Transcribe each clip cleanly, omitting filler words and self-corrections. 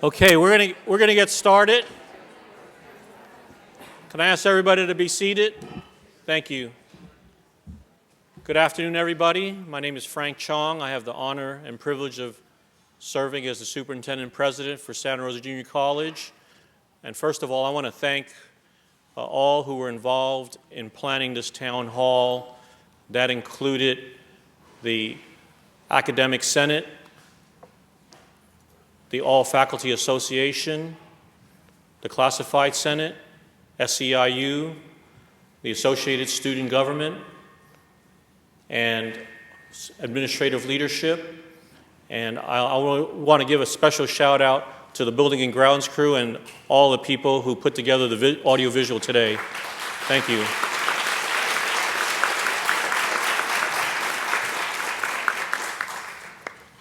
Okay, we're gonna get started. Can I ask everybody to be seated? Thank you. Good afternoon, everybody. My name is Frank Chong. I have the honor and privilege of serving as the Superintendent President for Santa Rosa Junior College. And first of all, I want to thank all who were involved in planning this town hall. That included the Academic Senate, the All Faculty Association, the Classified Senate, SEIU, the Associated Student Government, and administrative leadership. And I want to give a special shout out to the Building and Grounds crew and all the people who put together the audiovisual today. Thank you.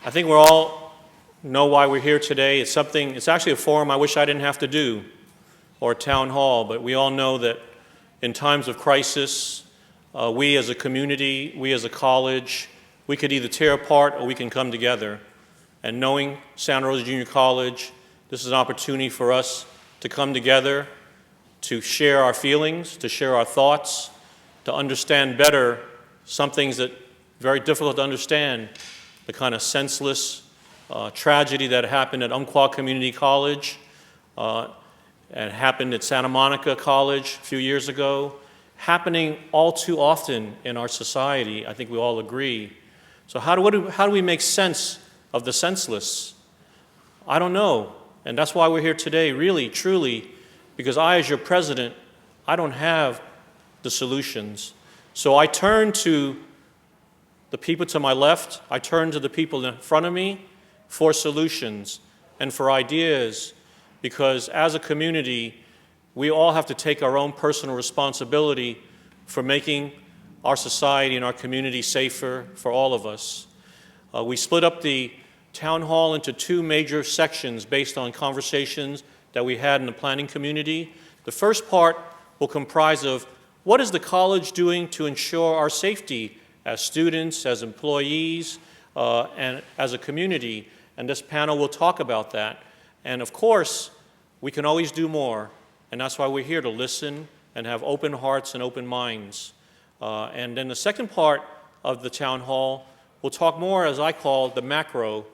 I think we all know why we're here today. It's actually a forum I wish I didn't have to do, or a town hall, but we all know that in times of crisis, we as a community, we as a college, we could either tear apart or we can come together. And knowing Santa Rosa Junior College, this is an opportunity for us to come together, to share our feelings, to share our thoughts, to understand better some things that are very difficult to understand, the kind of senseless tragedy that happened at Umpqua Community College and happened at Santa Monica College a few years ago, happening all too often in our society. I think we all agree. So how do we make sense of the senseless? I don't know. And that's why we're here today, really, truly, because I, as your president, I don't have the solutions. So I turn to the people to my left, I turn to the people in front of me for solutions and for ideas, because as a community, we all have to take our own personal responsibility for making our society and our community safer for all of us. We split up the town hall into two major sections based on conversations that we had in the planning community. The first part will comprise of what is the college doing to ensure our safety as students, as employees, and as a community. And this panel will talk about that. And of course, we can always do more. And that's why we're here, to listen and have open hearts and open minds. And then the second part of the town hall will talk more, as I call the macro,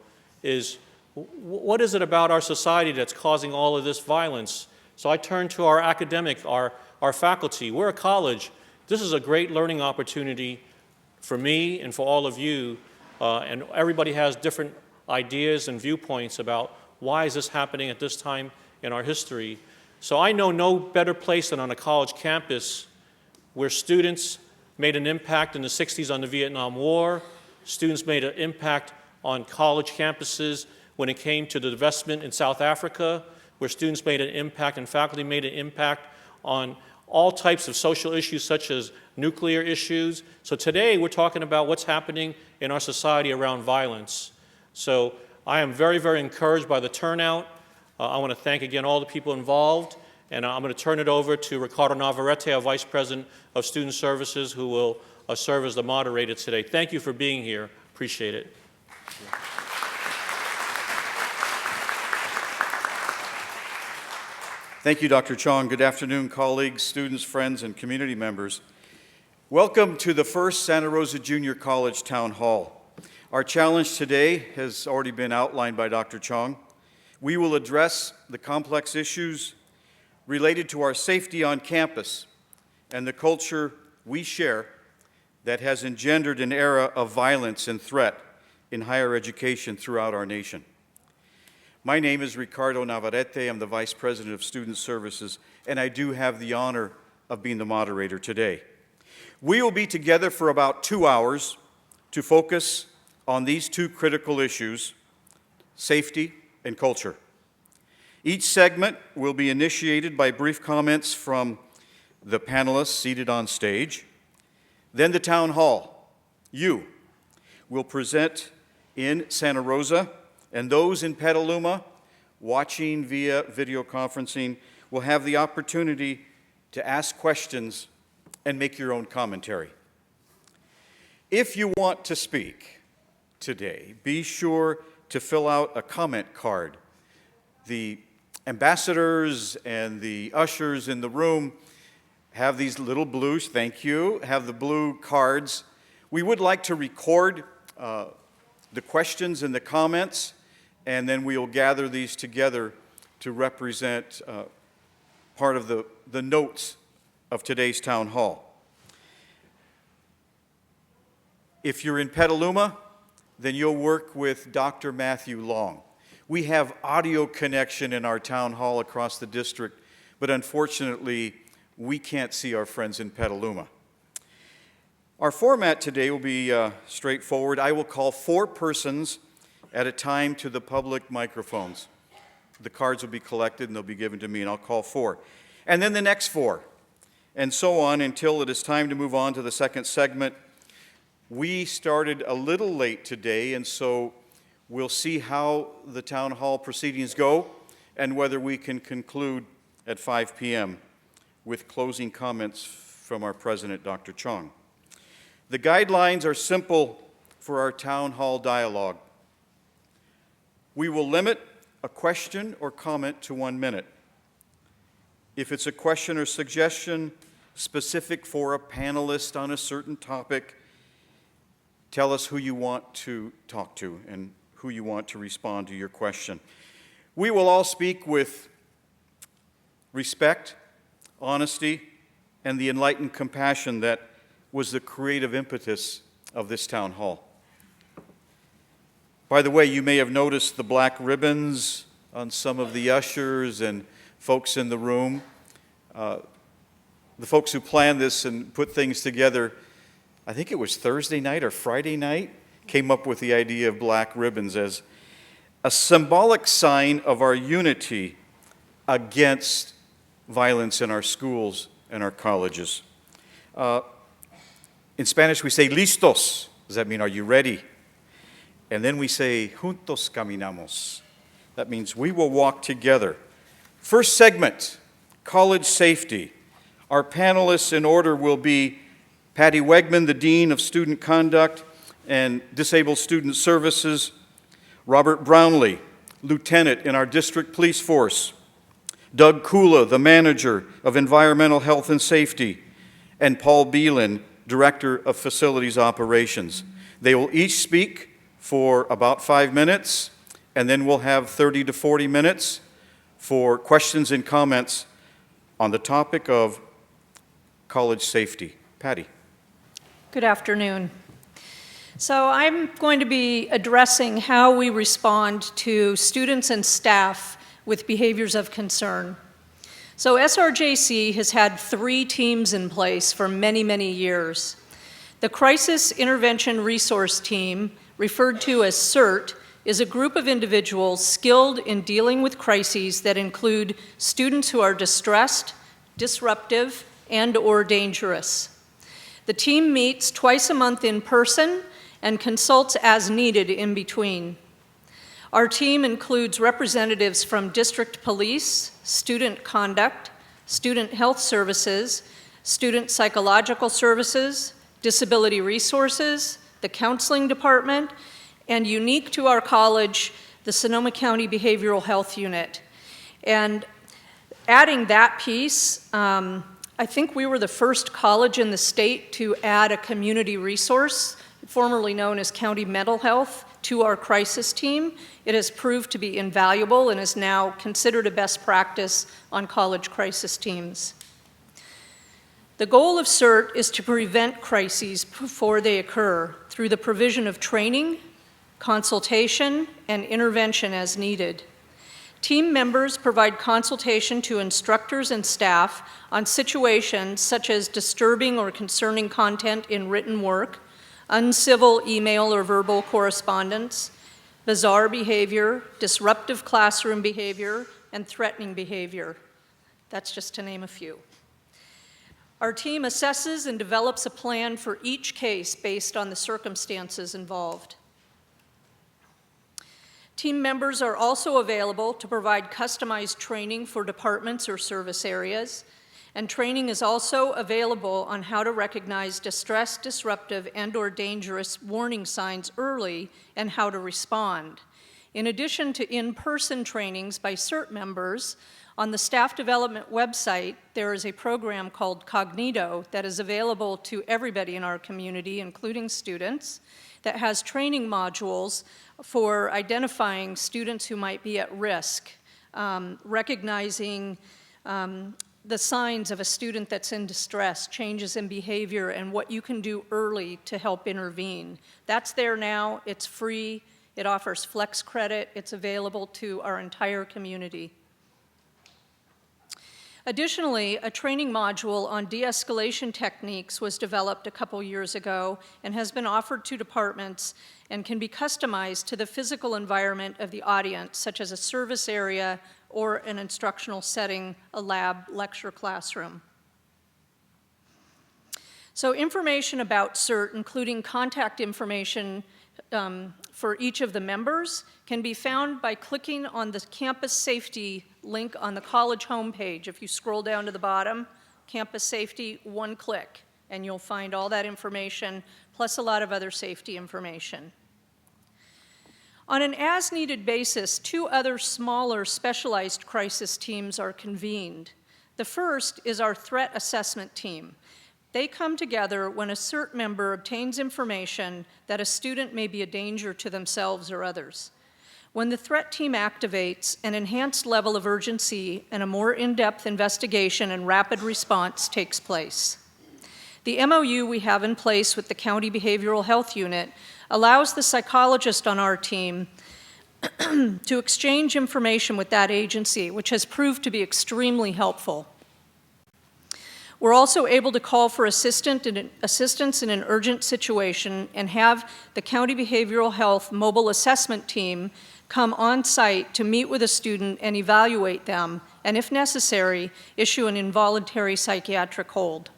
is what is it about our society that's causing all of this violence? So I turn to our academic, our faculty. We're a college. This is a great learning opportunity for me and for all of you. And everybody has different ideas and viewpoints about why is this happening at this time in our history. So I know no better place than on a college campus where students made an impact in the 60s on the Vietnam War. Students made an impact on college campuses when it came to the divestment in South Africa, where students made an impact and faculty made an impact on all types of social issues such as nuclear issues. So today we're talking about what's happening in our society around violence. So I am very, very encouraged by the turnout. I want to thank again all the people involved, and I'm going to turn it over to Ricardo Navarrete, our Vice President of Student Services, who will serve as the moderator today. Thank you for being here. Appreciate it. Thank you, Dr. Chong. Good afternoon, colleagues, students, friends, and community members. Welcome to the first Santa Rosa Junior College Town Hall. Our challenge today has already been outlined by Dr. Chong. We will address the complex issues related to our safety on campus and the culture we share that has engendered an era of violence and threat in higher education throughout our nation. My name is Ricardo Navarrete. I'm the Vice President of Student Services, and I do have the honor of being the moderator today. We will be together for about 2 hours to focus on these two critical issues, safety and culture. Each segment will be initiated by brief comments from the panelists seated on stage. Then the town hall, you, will present in Santa Rosa, and those in Petaluma watching via video conferencing will have the opportunity to ask questions and make your own commentary. If you want to speak today, be sure to fill out a comment card. The ambassadors and the ushers in the room have these little blue, thank you, have the blue cards. We would like to record the questions and the comments, and then we'll gather these together to represent part of the notes of today's town hall. If you're in Petaluma, then you'll work with Dr. Matthew Long. We have audio connection in our town hall across the district, but unfortunately, we can't see our friends in Petaluma. Our format today will be straightforward. I will call 4 persons at a time to the public microphones. The cards will be collected and they'll be given to me, and I'll call 4. And then the next 4, and so on until it is time to move on to the second segment. We started a little late today, and so we'll see how the town hall proceedings go and whether we can conclude at 5 p.m. with closing comments from our president, Dr. Chong. The guidelines are simple for our town hall dialogue. We will limit a question or comment to 1 minute. If it's a question or suggestion specific for a panelist on a certain topic, tell us who you want to talk to and who you want to respond to your question. We will all speak with respect, honesty, and the enlightened compassion that was the creative impetus of this town hall. By the way, you may have noticed the black ribbons on some of the ushers and folks in the room. The folks who planned this and put things together, I think it was Thursday night or Friday night, came up with the idea of black ribbons as a symbolic sign of our unity against violence in our schools and our colleges. In Spanish, we say listos. Does that mean, are you ready? And then we say juntos caminamos. That means we will walk together. First segment, college safety. Our panelists in order will be Patty Wegman, the Dean of Student Conduct and Disabled Student Services, Robert Brownlee, Lieutenant in our District Police Force, Doug Kula, the Manager of Environmental Health and Safety, and Paul Beelan, Director of Facilities Operations. They will each speak for about 5 minutes, and then we'll have 30 to 40 minutes for questions and comments on the topic of college safety. Patty. Good afternoon. So I'm going to be addressing how we respond to students and staff with behaviors of concern. So SRJC has had 3 teams in place for many, many years. The Crisis Intervention Resource Team, referred to as CIRT, is a group of individuals skilled in dealing with crises that include students who are distressed, disruptive, and/or dangerous. The team meets twice a month in person and consults as needed in between. Our team includes representatives from district police, student conduct, student health services, student psychological services, disability resources, the counseling department, and unique to our college, the Sonoma County Behavioral Health Unit. And adding that piece, I think we were the first college in the state to add a community resource, formerly known as County Mental Health, to our crisis team. It has proved to be invaluable and is now considered a best practice on college crisis teams. The goal of CIRT is to prevent crises before they occur through the provision of training, consultation, and intervention as needed. Team members provide consultation to instructors and staff on situations such as disturbing or concerning content in written work, uncivil email or verbal correspondence, bizarre behavior, disruptive classroom behavior, and threatening behavior. That's just to name a few. Our team assesses and develops a plan for each case based on the circumstances involved. Team members are also available to provide customized training for departments or service areas, and training is also available on how to recognize distress, disruptive, and/or dangerous warning signs early and how to respond. In addition to in-person trainings by CERT members, on the staff development website, there is a program called Cognito that is available to everybody in our community, including students, that has training modules for identifying students who might be at risk, recognizing the signs of a student that's in distress, changes in behavior, and what you can do early to help intervene. That's there now. It's free. It offers flex credit. It's available to our entire community. Additionally, a training module on de-escalation techniques was developed a couple years ago and has been offered to departments and can be customized to the physical environment of the audience, such as a service area or an instructional setting, a lab, lecture classroom. So information about CERT, including contact information for each of the members, can be found by clicking on the campus safety link on the college homepage. If you scroll down to the bottom, campus safety, one click, and you'll find all that information, plus a lot of other safety information. On an as-needed basis, 2 other smaller specialized crisis teams are convened. The first is our threat assessment team. They come together when a CERT member obtains information that a student may be a danger to themselves or others. When the threat team activates, an enhanced level of urgency and a more in-depth investigation and rapid response takes place. The MOU we have in place with the County Behavioral Health Unit allows the psychologist on our team to exchange information with that agency, which has proved to be extremely helpful. We're also able to call for assistance in an urgent situation and have the County Behavioral Health Mobile Assessment Team come on site to meet with a student and evaluate them, and if necessary, issue an involuntary psychiatric hold.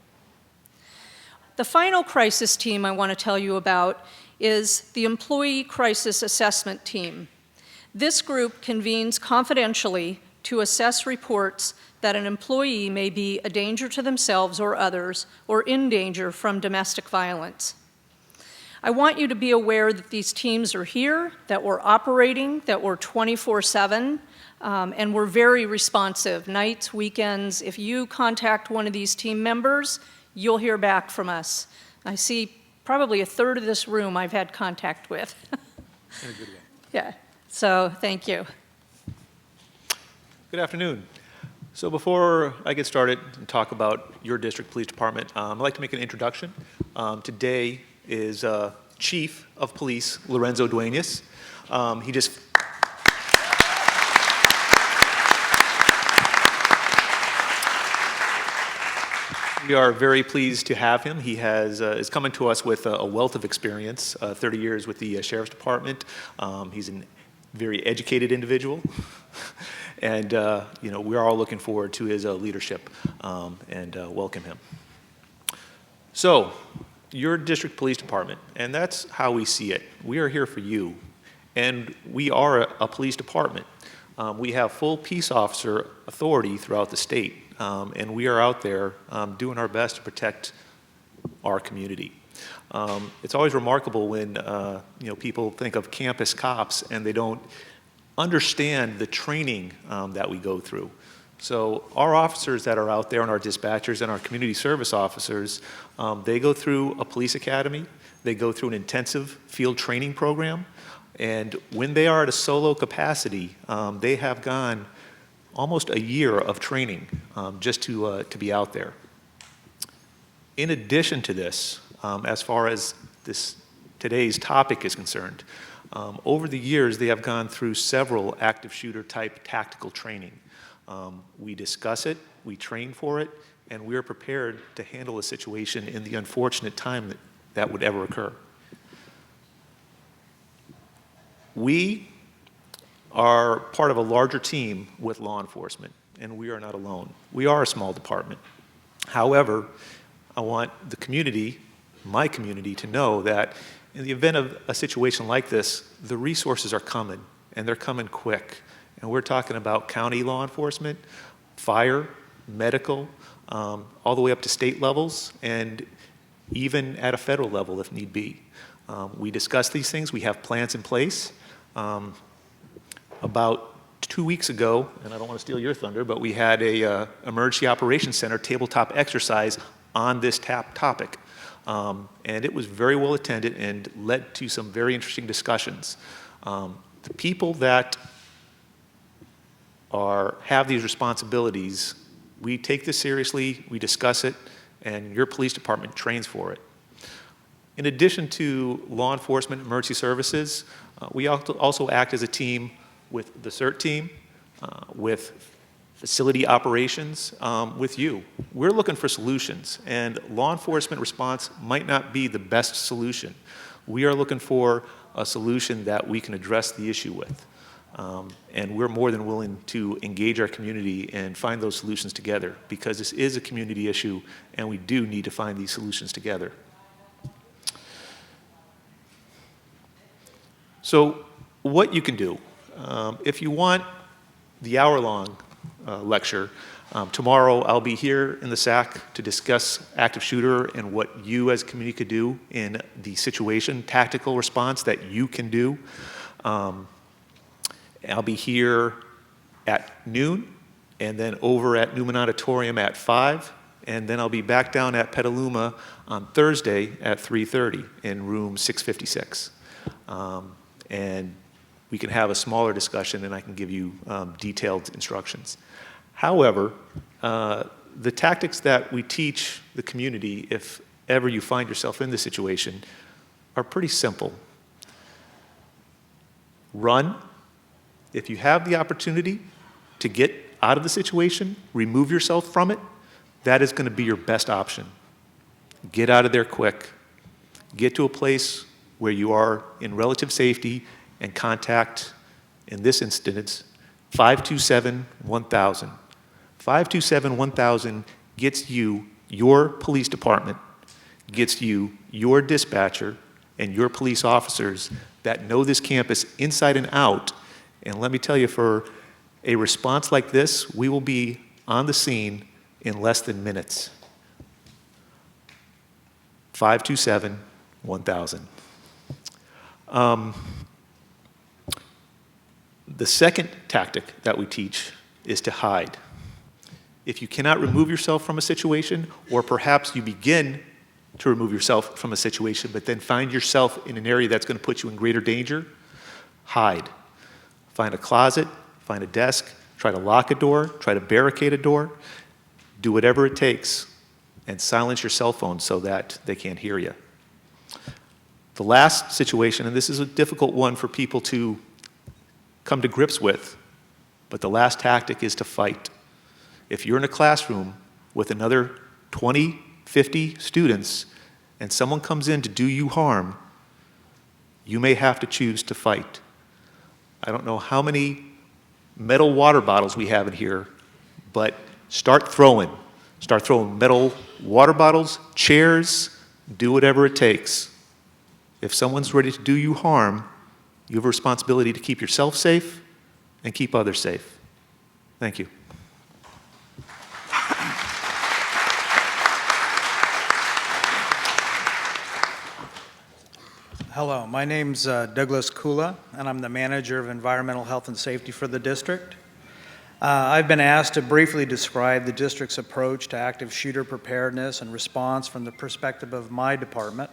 The final crisis team I want to tell you about is the Employee Crisis Assessment Team. This group convenes confidentially to assess reports that an employee may be a danger to themselves or others, or in danger from domestic violence. I want you to be aware that these teams are here, that we're operating, that we're 24/7, and we're very responsive, nights, weekends. If you contact one of these team members, you'll hear back from us. I see probably a third of this room I've had contact with. In a good way. Yeah, so thank you. Good afternoon. So before I get started and talk about your district police department, I'd like to make an introduction. Today is Chief of Police Lorenzo Duenas. We are very pleased to have him. He is coming to us with a wealth of experience, 30 years with the Sheriff's Department. He's a very educated individual. And we're all looking forward to his leadership and welcome him. So, your district police department, and that's how we see it. We are here for you, and we are a police department. We have full peace officer authority throughout the state, and we are out there doing our best to protect our community. It's always remarkable when people think of campus cops and they don't understand the training that we go through. So our officers that are out there and our dispatchers and our community service officers, they go through a police academy, they go through an intensive field training program, and when they are at a solo capacity, they have gone almost a year of training just to be out there. In addition to this, as far as today's topic is concerned, over the years, they have gone through several active shooter type tactical training. We discuss it, we train for it, and we're prepared to handle a situation in the unfortunate time that would ever occur. We are part of a larger team with law enforcement, and we are not alone. We are a small department. However, I want the community, my community, to know that in the event of a situation like this, the resources are coming, and they're coming quick. And we're talking about county law enforcement, fire, medical, all the way up to state levels, and even at a federal level if need be. We discuss these things. We have plans in place. About 2 weeks ago, and I don't want to steal your thunder, but we had a Emergency Operations Center tabletop exercise on this topic. And it was very well attended and led to some very interesting discussions. The people that have these responsibilities, we take this seriously, we discuss it, and your police department trains for it. In addition to law enforcement emergency services, we also act as a team with the CERT team, with facility operations, with you. We're looking for solutions, and law enforcement response might not be the best solution. We are looking for a solution that we can address the issue with. And we're more than willing to engage our community and find those solutions together, because this is a community issue and we do need to find these solutions together. So what you can do, if you want the hour-long lecture, tomorrow I'll be here in the SAC to discuss active shooter and what you as a community could do in the situation, tactical response that you can do. I'll be here at noon, and then over at Newman Auditorium at 5, and then I'll be back down at Petaluma on Thursday at 3:30 in room 656. And we can have a smaller discussion, and I can give you detailed instructions. However, the tactics that we teach the community, if ever you find yourself in this situation, are pretty simple. Run. If you have the opportunity to get out of the situation, remove yourself from it, that is going to be your best option. Get out of there quick. Get to a place where you are in relative safety and contact, in this instance, 527-1000. 527-1000 gets you your police department, gets you your dispatcher and your police officers that know this campus inside and out. And let me tell you, for a response like this, we will be on the scene in less than minutes. 527-1000. The second tactic that we teach is to hide. If you cannot remove yourself from a situation, or perhaps you begin to remove yourself from a situation, but then find yourself in an area that's going to put you in greater danger, hide. Find a closet, find a desk, try to lock a door, try to barricade a door, do whatever it takes, and silence your cell phone so that they can't hear you. The last situation, and this is a difficult one for people to come to grips with, but the last tactic is to fight. If you're in a classroom with another 20, 50 students, and someone comes in to do you harm, you may have to choose to fight. I don't know how many metal water bottles we have in here, but start throwing. Start throwing metal water bottles, chairs, do whatever it takes. If someone's ready to do you harm, you have a responsibility to keep yourself safe and keep others safe. Thank you. Hello, my name's Douglas Kula, and I'm the Manager of Environmental Health and Safety for the district. I've been asked to briefly describe the district's approach to active shooter preparedness and response from the perspective of my department.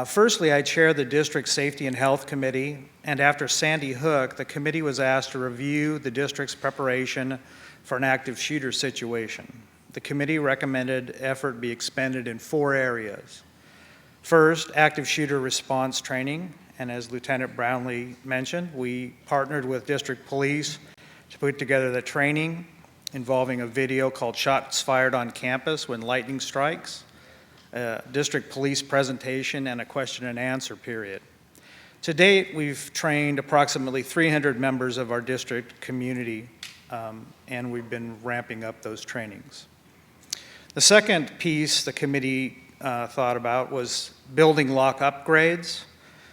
Firstly, I chair the District Safety and Health Committee, and after Sandy Hook, the committee was asked to review the district's preparation for an active shooter situation. The committee recommended effort be expended in 4 areas. First, active shooter response training, and as Lieutenant Brownlee mentioned, we partnered with district police to put together the training involving a video called Shots Fired on Campus When Lightning Strikes, a district police presentation, and a question and answer period. To date, we've trained approximately 300 members of our district community, and we've been ramping up those trainings. The second piece the committee thought about was building lock upgrades.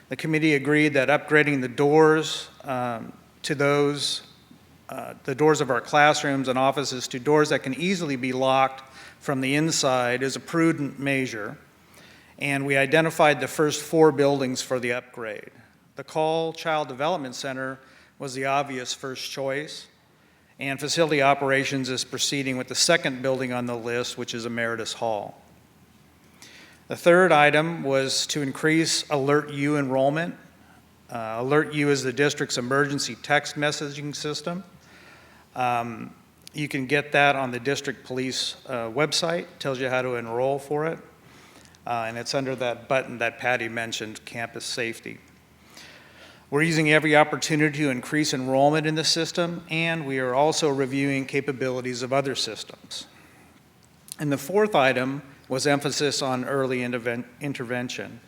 The committee agreed that upgrading the doors to the doors of our classrooms and offices to doors that can easily be locked from the inside is a prudent measure, and we identified the first 4 buildings for the upgrade. The Call Child Development Center was the obvious first choice, and facility operations is proceeding with the second building on the list, which is Emeritus Hall. The third item was to increase Alert U enrollment. Alert U is the district's emergency text messaging system. You can get that on the district police website. It tells you how to enroll for it. And it's under that button that Patty mentioned, Campus Safety. We're using every opportunity to increase enrollment in the system, and we are also reviewing capabilities of other systems. And the fourth item was emphasis on early intervention.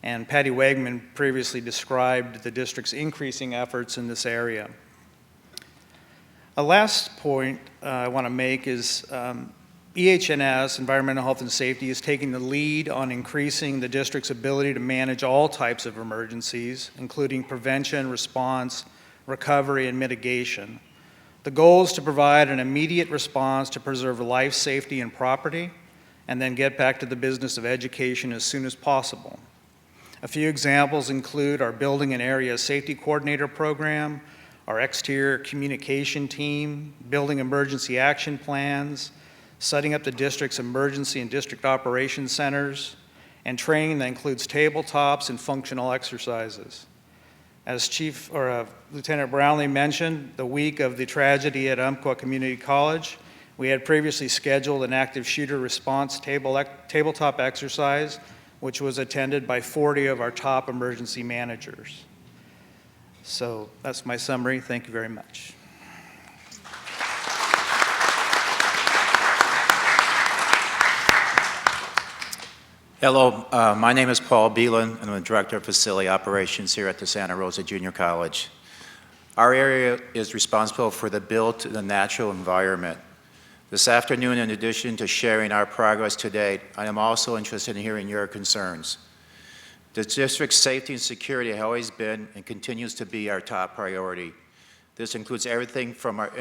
And Patty Wegman previously described the district's increasing efforts in this area. A last point I want to make is EH&S, Environmental Health and Safety, is taking the lead on increasing the district's ability to manage all types of emergencies, including prevention, response, recovery, and mitigation. The goal is to provide an immediate response to preserve life, safety, and property, and then get back to the business of education as soon as possible. A few examples include our Building and Area Safety Coordinator program, our exterior communication team, building emergency action plans, setting up the district's emergency and district operations centers, and training that includes tabletops and functional exercises. As Lieutenant Brownlee mentioned, the week of the tragedy at Umpqua Community College, we had previously scheduled an active shooter response tabletop exercise, which was attended by 40 of our top emergency managers. So that's my summary. Thank you very much. Hello, my name is Paul Beelan, and I'm the Director of Facility Operations here at the Santa Rosa Junior College. Our area is responsible for the built and the natural environment. This afternoon, in addition to sharing our progress to date, I am also interested in hearing your concerns. The district's safety and security have always been and continues to be our top priority. This includes everything from our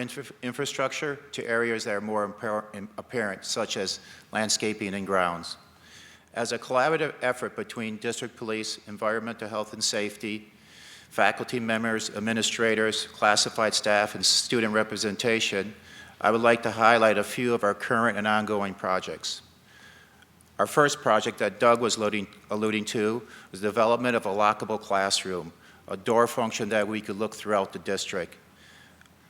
infrastructure to areas that are more apparent, such as landscaping and grounds. As a collaborative effort between district police, environmental health and safety, faculty members, administrators, classified staff, and student representation, I would like to highlight a few of our current and ongoing projects. Our first project that Doug was alluding to was the development of a lockable classroom, a door function that we could look throughout the district.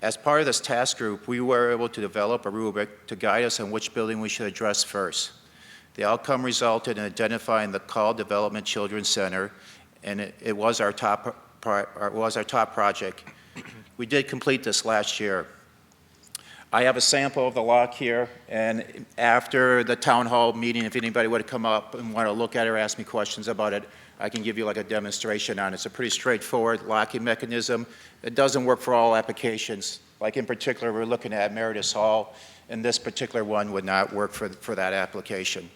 As part of this task group, we were able to develop a rubric to guide us on which building we should address first. The outcome resulted in identifying the Call Development Children's Center, and it was our top project. We did complete this last year. I have a sample of the lock here, and after the town hall meeting, if anybody would come up and want to look at it or ask me questions about it, I can give you like a demonstration on it. It's a pretty straightforward locking mechanism. It doesn't work for all applications. Like in particular, we're looking at Emeritus Hall, and this particular one would not work for that application.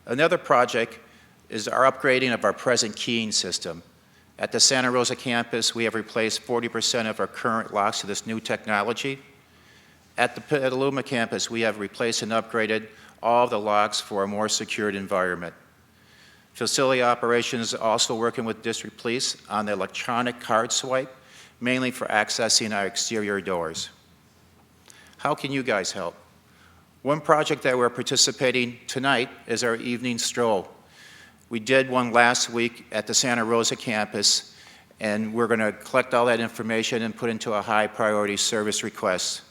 Another project is our upgrading of our present keying system. At the Santa Rosa campus, we have replaced 40% of our current locks to this new technology. At the Petaluma campus, we have replaced and upgraded all of the locks for a more secured environment. Facility operations is also working with district police on the electronic card swipe, mainly for accessing our exterior doors. How can you guys help? One project that we're participating tonight is our evening stroll. We did one last week at the Santa Rosa campus, and we're going to collect all that information and put into a high priority service request.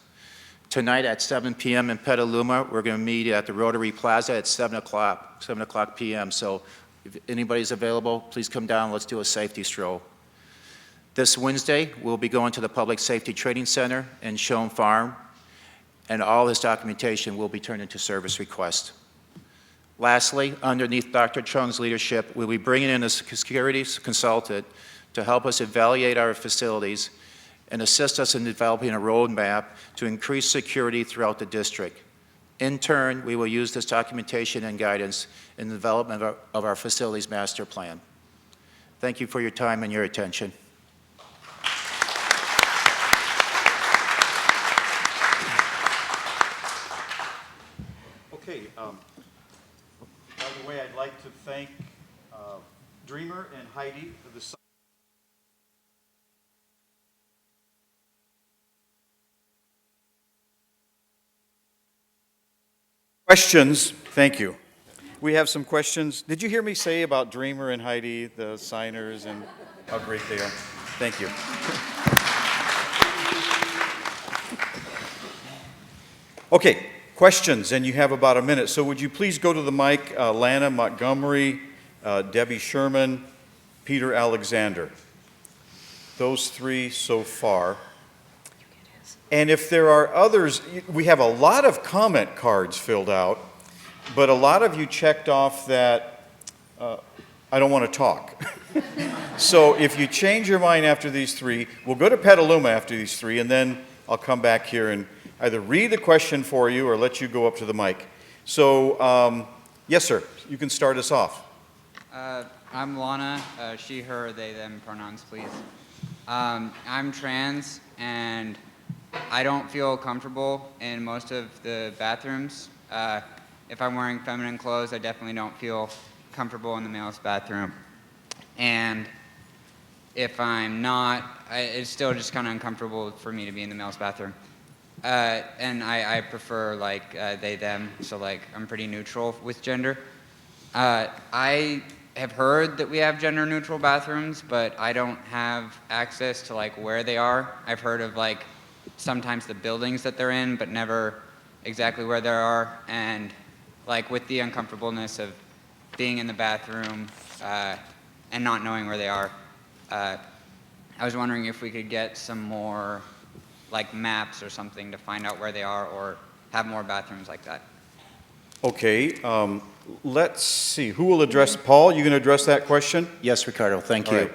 Tonight at 7 p.m. in Petaluma, we're going to meet at the Rotary Plaza at 7 o'clock p.m. So if anybody's available, please come down. Let's do a safety stroll. This Wednesday, we'll be going to the Public Safety Training Center in Schoen Farm, and all this documentation will be turned into service requests. Lastly, underneath Dr. Chung's leadership, we'll be bringing in a security consultant to help us evaluate our facilities and assist us in developing a roadmap to increase security throughout the district. In turn, we will use this documentation and guidance in the development of our facilities master plan. Thank you for your time and your attention. Okay, by the way, I'd like to thank Dreamer and Heidi for the Questions? Thank you. We have some questions. Did you hear me say about Dreamer and Heidi, the signers, and how great they are? Thank you. Okay, questions, and you have about a minute. So would you please go to the mic, Lana Montgomery, Debbie Sherman, Peter Alexander. Those three so far. And if there are others, we have a lot of comment cards filled out, but a lot of you checked off that I don't want to talk. So if you change your mind after these three, we'll go to Petaluma after these three, and then I'll come back here and either read the question for you or let you go up to the mic. So, yes, sir, you can start us off. I'm Lana, she, her, they, them pronouns, please. I'm trans, and I don't feel comfortable in most of the bathrooms. If I'm wearing feminine clothes, I definitely don't feel comfortable in the male's bathroom. And if I'm not, it's still just kind of uncomfortable for me to be in the male's bathroom. And I prefer, like, they, them, so, like, I'm pretty neutral with gender. I have heard that we have gender-neutral bathrooms, but I don't have access to, like, where they are. I've heard of, like, sometimes the buildings that they're in, but never exactly where they are. And, like, with the uncomfortableness of being in the bathroom and not knowing where they are, I was wondering if we could get some more, like, maps or something to find out where they are, or have more bathrooms like that. Okay, let's see. Who will address? Paul, you going to address that question? Yes, Ricardo, thank All you. right.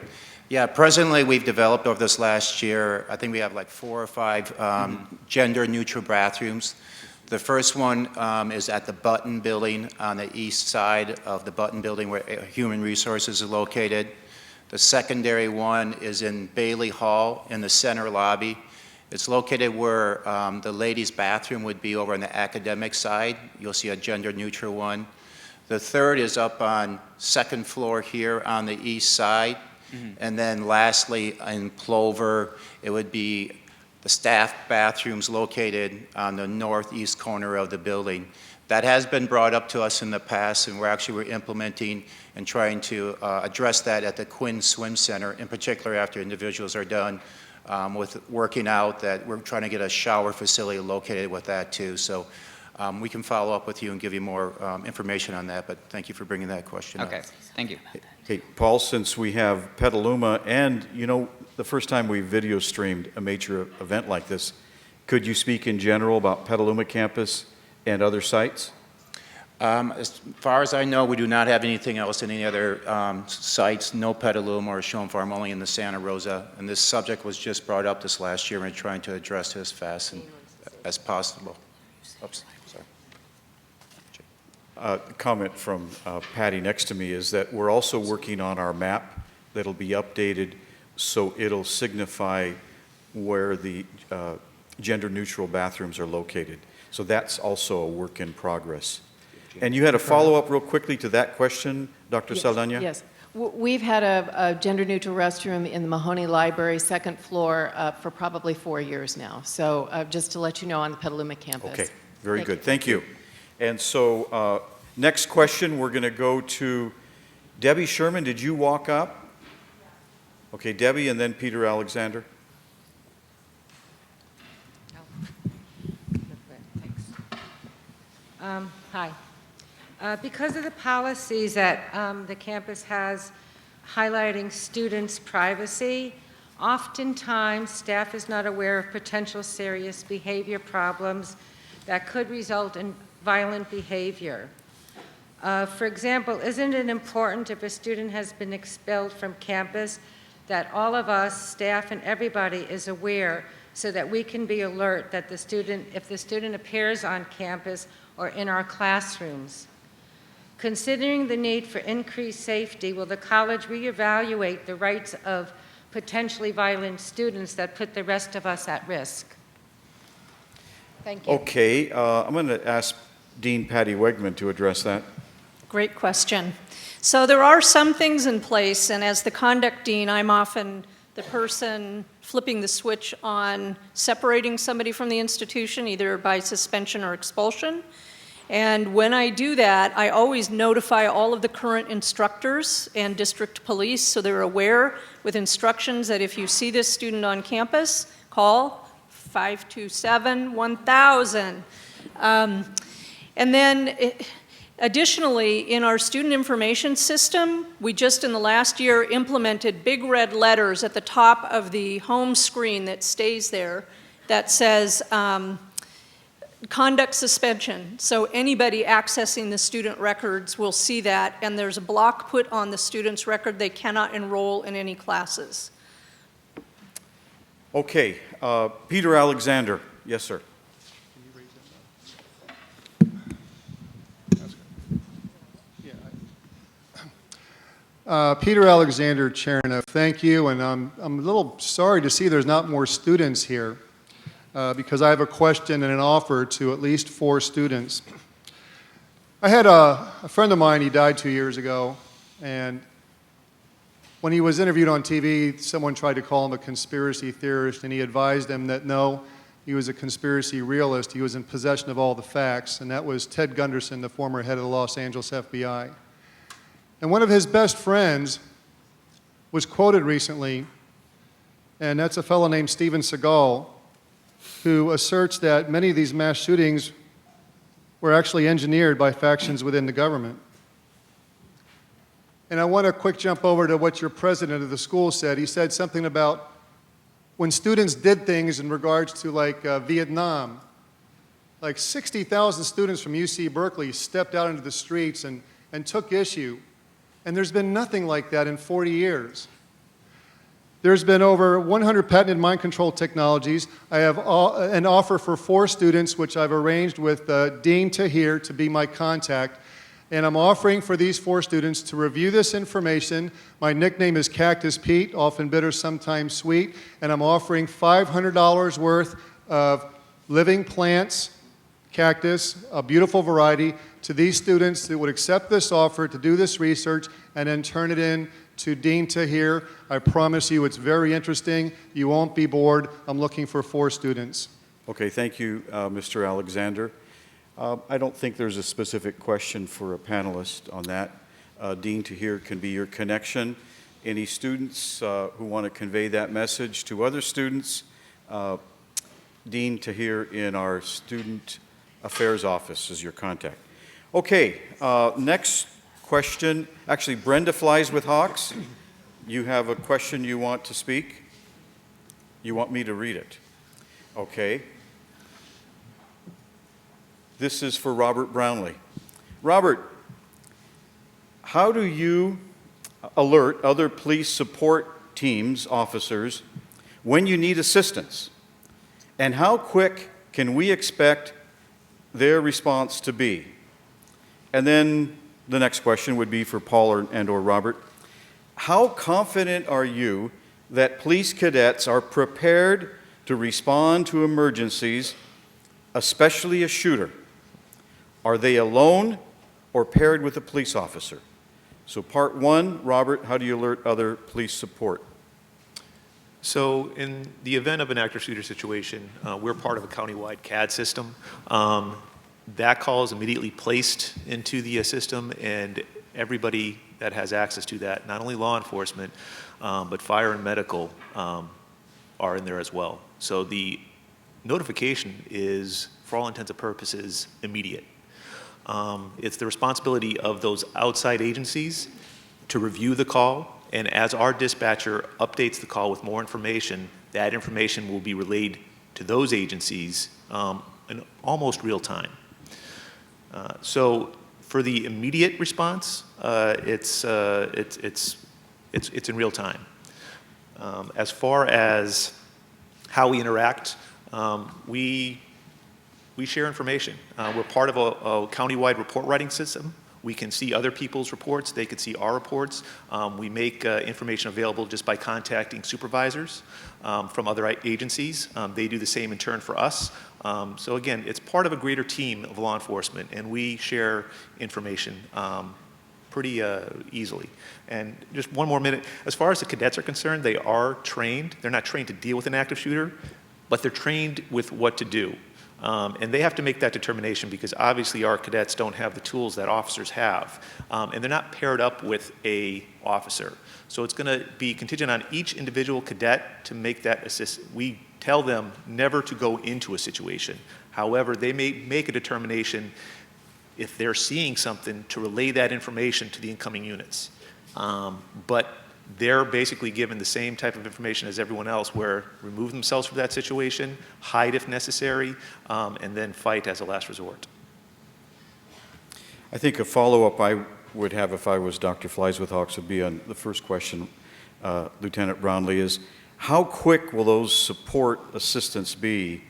Yeah, presently we've developed over this last year, I think we have like 4 or 5 gender-neutral bathrooms. The first one is at the Button Building on the east side of the Button Building where Human Resources is located. The secondary one is in Bailey Hall in the center lobby. It's located where the ladies' bathroom would be over on the academic side. You'll see a gender-neutral one. The third is up on second floor here on the east side. And then lastly, in Plover, it would be the staff bathrooms located on the northeast corner of the building. That has been brought up to us in the past, and we're implementing and trying to address that at the Quinn Swim Center, in particular after individuals are done with working out, that we're trying to get a shower facility located with that too. So we can follow up with you and give you more information on that, but thank you for bringing that question up. Okay, thank you. Okay, Paul, since we have Petaluma, and you know, the first time we video streamed a major event like this, could you speak in general about Petaluma campus and other sites? As far as I know, we do not have anything else in any other sites, no Petaluma or Schoen Farm, only in the Santa Rosa. And this subject was just brought up this last year, and we're trying to address it as fast as possible. Oops, sorry. Comment from Patty next to me is that we're also working on our map that'll be updated so it'll signify where the gender-neutral bathrooms are located. So that's also a work in progress. And you had a follow-up real quickly to that question, Dr. Saldana? Yes. We've had a gender-neutral restroom in the Mahoney Library, second floor, for probably 4 years now. So just to let you know, on the Petaluma campus. Okay, very good. Thank you. And so next question, we're going to go to Debbie Sherman. Did you walk up? Okay, Debbie, and then Peter Alexander. Hi. Because of the policies that the campus has highlighting students' privacy, oftentimes staff is not aware of potential serious behavior problems that could result in violent behavior. For example, isn't it important if a student has been expelled from campus that all of us, staff and everybody, is aware so that we can be alert that the student, if the student appears on campus or in our classrooms? Considering the need for increased safety, will the college reevaluate the rights of potentially violent students that put the rest of us at risk? Thank you. Okay, I'm going to ask Dean Patty Wegman to address that. Great question. So there are some things in place, and as the conduct dean, I'm often the person flipping the switch on separating somebody from the institution, either by suspension or expulsion. And when I do that, I always notify all of the current instructors and district police so they're aware with instructions that if you see this student on campus, call 527-1000. And then additionally, in our student information system, we just in the last year implemented big red letters at the top of the home screen that stays there that says conduct suspension. So anybody accessing the student records will see that, and there's a block put on the student's record. They cannot enroll in any classes. Okay, Peter Alexander. Yes, sir. Peter Alexander, Chernoff, thank you, and I'm a little sorry to see there's not more students here because I have a question and an offer to at least 4 students. I had a friend of mine, he died 2 years ago, and when he was interviewed on TV, someone tried to call him a conspiracy theorist, and he advised them that no, he was a conspiracy realist, he was in possession of all the facts, and that was Ted Gunderson, the former head of the Los Angeles FBI. And one of his best friends was quoted recently, and that's a fellow named Steven Seagal, who asserts that many of these mass shootings were actually engineered by factions within the government. And I want to quick jump over to what your president of the school said. He said something about when students did things in regards to like Vietnam, like 60,000 students from UC Berkeley stepped out into the streets and took issue. And there's been nothing like that in 40 years. There's been over 100 patented mind control technologies. I have an offer for 4 students, which I've arranged with Dean Tahir to be my contact. And I'm offering for these 4 students to review this information. My nickname is Cactus Pete, often bitter, sometimes sweet. And I'm offering $500 worth of living plants, cactus, a beautiful variety, to these students that would accept this offer to do this research and then turn it in to Dean Tahir. I promise you it's very interesting. You won't be bored. I'm looking for 4 students. Okay, thank you, Mr. Alexander. I don't think there's a specific question for a panelist on that. Dean Tahir can be your connection. Any students who want to convey that message to other students, Dean Tahir in our Student Affairs Office is your contact. Okay, next question. Actually, Brenda Flies with Hawks. You have a question you want to speak? You want me to read it? Okay. This is for Robert Brownlee. Robert, how do you alert other police support teams, officers, when you need assistance? And how quick can we expect their response to be? And then the next question would be for Paul or Robert. How confident are you that police cadets are prepared to respond to emergencies, especially a shooter? Are they alone or paired with a police officer? So part 1, Robert, how do you alert other police support? So in the event of an active shooter situation, we're part of a countywide CAD system. That call is immediately placed into the system, and everybody that has access to that, not only law enforcement, but fire and medical are in there as well. So the notification is, for all intents and purposes, immediate. It's the responsibility of those outside agencies to review the call, and as our dispatcher updates the call with more information, that information will be relayed to those agencies in almost real time. So for the immediate response, it's in real time. As far as how we interact, we share information. We're part of a countywide report writing system. We can see other people's reports. They can see our reports. We make information available just by contacting supervisors from other agencies. They do the same in turn for us. So again, it's part of a greater team of law enforcement, and we share information pretty easily. And just one more minute. As far as the cadets are concerned, they are trained. They're not trained to deal with an active shooter, but they're trained with what to do. And they have to make that determination because obviously our cadets don't have the tools that officers have. And they're not paired up with a officer. So it's going to be contingent on each individual cadet to make that assist. We tell them never to go into a situation. However, they may make a determination if they're seeing something to relay that information to the incoming units. But they're basically given the same type of information as everyone else, where remove themselves from that situation, hide if necessary, and then fight as a last resort. I think a follow-up I would have if I was Dr. Fleiswith-Hawks would be on the first question, Lieutenant Brownlee, is how quick will those support assistants be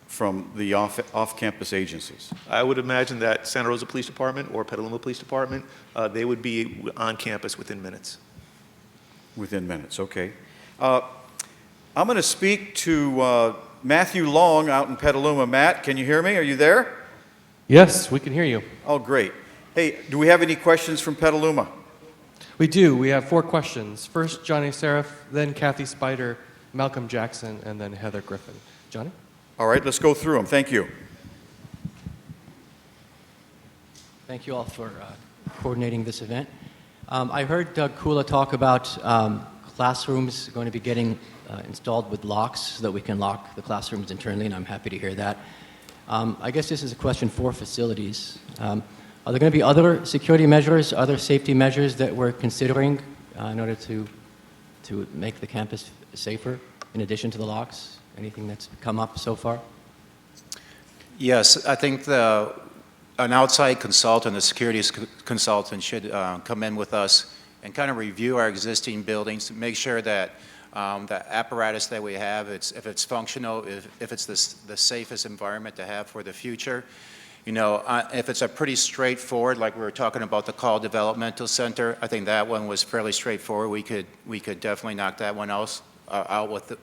from the off-campus agencies? I would imagine that Santa Rosa Police Department or Petaluma Police Department, they would be on campus within minutes. Within minutes, okay. I'm going to speak to Matthew Long out in Petaluma. Matt, can you hear me? Are you there? Yes, we can hear you. Oh, great. Hey, do we have any questions from Petaluma? We do. We have 4 questions. First, Johnny Seraph, then Kathy Spider, Malcolm Jackson, and then Heather Griffin. Johnny? All right, let's go through them. Thank you. Thank you all for coordinating this event. I heard Doug Kula talk about classrooms going to be getting installed with locks so that we can lock the classrooms internally, and I'm happy to hear that. I guess this is a question for facilities. Are there going to be other security measures, other safety measures that we're considering in order to make the campus safer in addition to the locks? Anything that's come up so far? Yes, I think an outside consultant, a security consultant, should come in with us and kind of review our existing buildings to make sure that the apparatus that we have, if it's functional, if it's the safest environment to have for the future. You know, if it's a pretty straightforward, like we were talking about the Call Developmental Center, I think that one was fairly straightforward. We could definitely knock that one out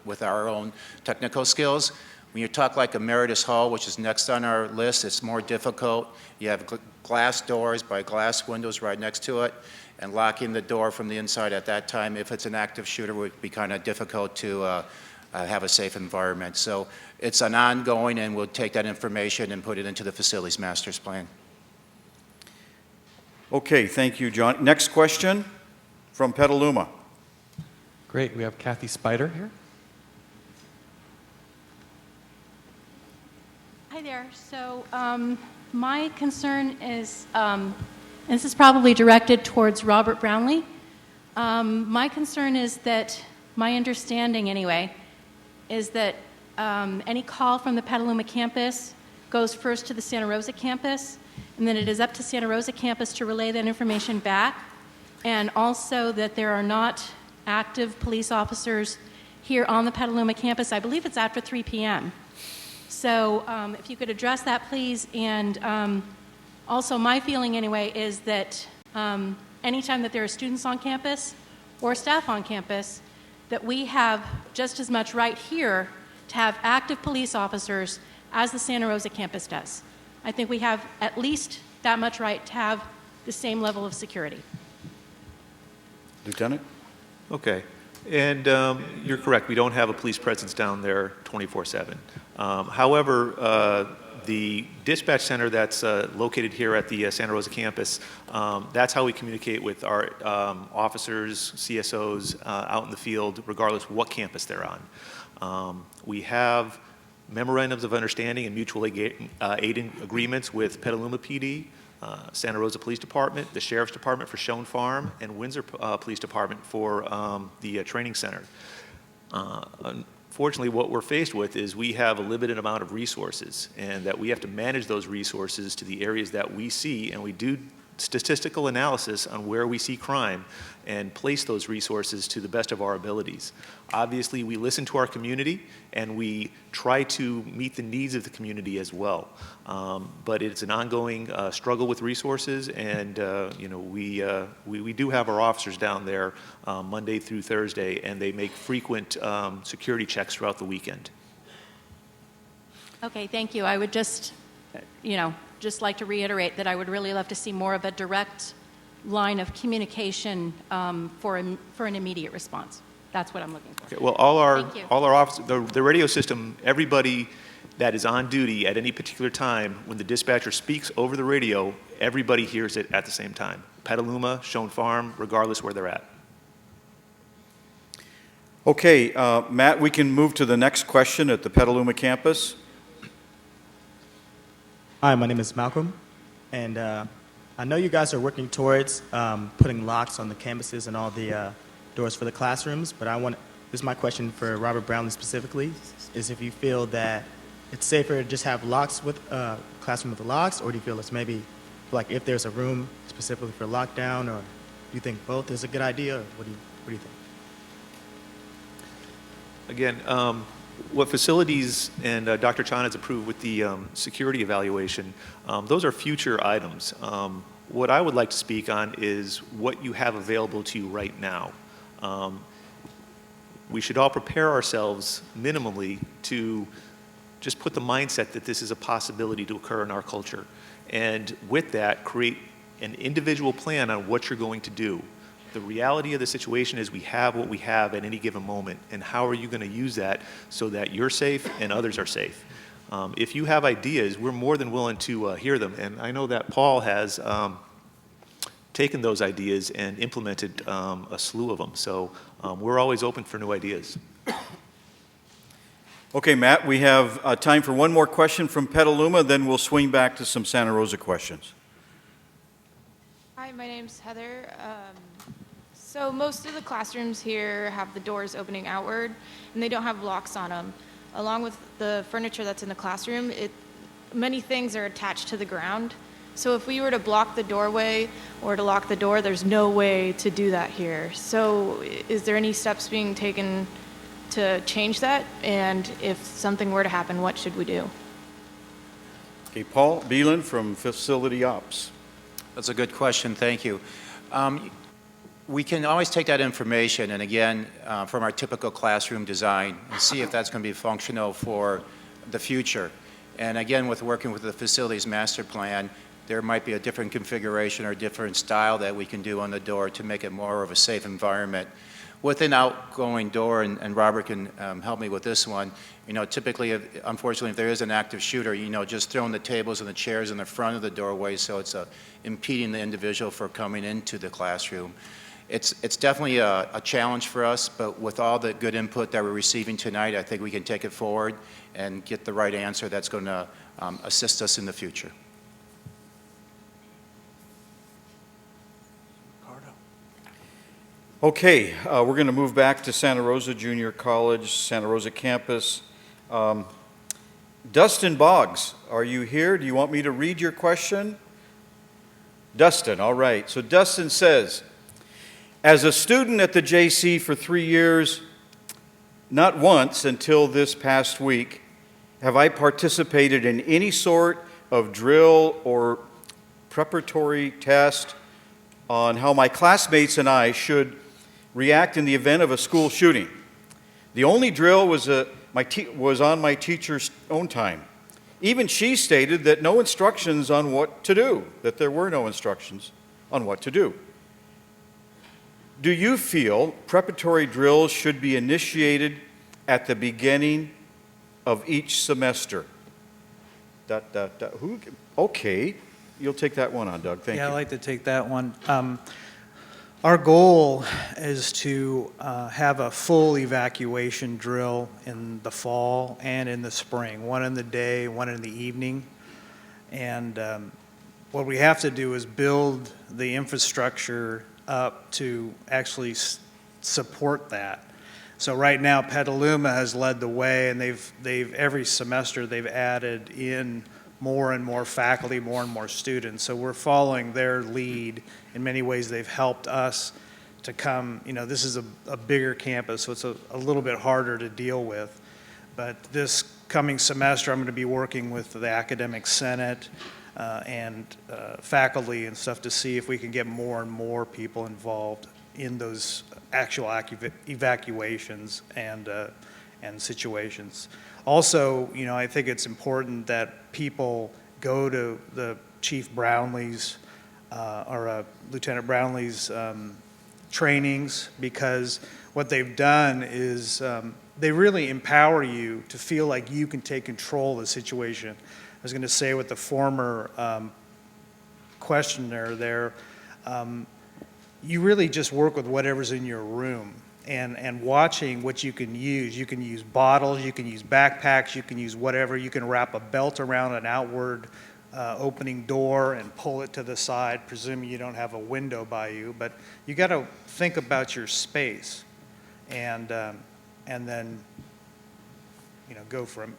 with our own technical skills. When you talk like Emeritus Hall, which is next on our list, it's more difficult. You have glass doors by glass windows right next to it, and locking the door from the inside at that time, if it's an active shooter, would be kind of difficult to have a safe environment. So it's an ongoing, and we'll take that information and put it into the facilities master's plan. Okay, thank you, John. Next question from Petaluma. Great, we have Kathy Spider here. Hi there. So my concern is, and this is probably directed towards Robert Brownlee. My concern is that, my understanding anyway, is that any call from the Petaluma campus goes first to the Santa Rosa campus, and then it is up to Santa Rosa campus to relay that information back, and also that there are not active police officers here on the Petaluma campus. I believe it's after 3 p.m. So if you could address that, please. And also my feeling anyway is that anytime that there are students on campus or staff on campus, that we have just as much right here to have active police officers as the Santa Rosa campus does. I think we have at least that much right to have the same level of security. Lieutenant? Okay. And you're correct. We don't have a police presence down there 24/7. However, the dispatch center that's located here at the Santa Rosa campus, that's how we communicate with our officers, CSOs out in the field, regardless what campus they're on. We have memorandums of understanding and mutual aid agreements with Petaluma PD, Santa Rosa Police Department, the Sheriff's Department for Schoen Farm, and Windsor Police Department for the training center. Unfortunately, what we're faced with is we have a limited amount of resources, and that we have to manage those resources to the areas that we see, and we do statistical analysis on where we see crime and place those resources to the best of our abilities. Obviously, we listen to our community and we try to meet the needs of the community as well. But it's an ongoing struggle with resources, and you know, we do have our officers down there Monday through Thursday, and they make frequent security checks throughout the weekend. Okay, thank you. I would just, just like to reiterate that I would really love to see more of a direct line of communication for an immediate response. That's what I'm looking for. Okay, well, all our officers, the radio system, everybody that is on duty at any particular time, when the dispatcher speaks over the radio, everybody hears it at the same time. Petaluma, Schoen Farm, regardless where they're at. Okay, Matt, we can move to the next question at the Petaluma campus. Hi, my name is Malcolm, and I know you guys are working towards putting locks on the campuses and all the doors for the classrooms, but this is my question for Robert Brownlee specifically, is if you feel that it's safer to just have locks with classroom with the locks, or do you feel it's maybe like if there's a room specifically for lockdown, or do you think both is a good idea, or what do you think? Again, what facilities and Dr. Chan has approved with the security evaluation, those are future items. What I would like to speak on is what you have available to you right now. We should all prepare ourselves minimally to just put the mindset that this is a possibility to occur in our culture. And with that, create an individual plan on what you're going to do. The reality of the situation is we have what we have at any given moment, and how are you going to use that so that you're safe and others are safe? If you have ideas, we're more than willing to hear them, and I know that Paul has taken those ideas and implemented a slew of them, so we're always open for new ideas. Okay, Matt, we have time for one more question from Petaluma, then we'll swing back to some Santa Rosa questions. Hi, my name's Heather. So most of the classrooms here have the doors opening outward, and they don't have locks on them. Along with the furniture that's in the classroom, many things are attached to the ground. So if we were to block the doorway or to lock the door, there's no way to do that here. So is there any steps being taken to change that? And if something were to happen, what should we do? Okay, Paul Beelan from Facility Ops. That's a good question, thank you. We can always take that information and again, from our typical classroom design and see if that's going to be functional for the future. And again, with working with the facilities master plan, there might be a different configuration or different style that we can do on the door to make it more of a safe environment. With an outgoing door, and Robert can help me with this one, typically, unfortunately, if there is an active shooter, just throwing the tables and the chairs in the front of the doorway so it's impeding the individual for coming into the classroom. It's definitely a challenge for us, but with all the good input that we're receiving tonight, I think we can take it forward and get the right answer that's going to assist us in the future. Okay, we're going to move back to Santa Rosa Junior College, Santa Rosa campus. Dustin Boggs, are you here? Do you want me to read your question? Dustin, all right. So Dustin says, as a student at the JC for 3 years, not once until this past week have I participated in any sort of drill or preparatory test on how my classmates and I should react in the event of a school shooting. The only drill was on my teacher's own time. Even she stated that no instructions on what to do, that there were no instructions on what to do. Do you feel preparatory drills should be initiated at the beginning of each semester? Okay, you'll take that one on, Doug. Thank you. Yeah, I'd like to take that one. Our goal is to have a full evacuation drill in the fall and in the spring, one in the day, one in the evening. And what we have to do is build the infrastructure up to actually support that. So right now, Petaluma has led the way, and they've every semester they've added in more and more faculty, more and more students. So we're following their lead. In many ways, they've helped us to come, this is a bigger campus, so it's a little bit harder to deal with. But this coming semester, I'm going to be working with the Academic Senate and faculty and stuff to see if we can get more and more people involved in those actual evacuations and situations. Also, I think it's important that people go to the Chief Brownlee's or Lieutenant Brownlee's trainings, because what they've done is they really empower you to feel like you can take control of the situation. I was going to say with the former questioner there, you really just work with whatever's in your room and watching what you can use. You can use bottles, you can use backpacks, you can use whatever. You can wrap a belt around an outward opening door and pull it to the side, presuming you don't have a window by you. But you got to think about your space and then go from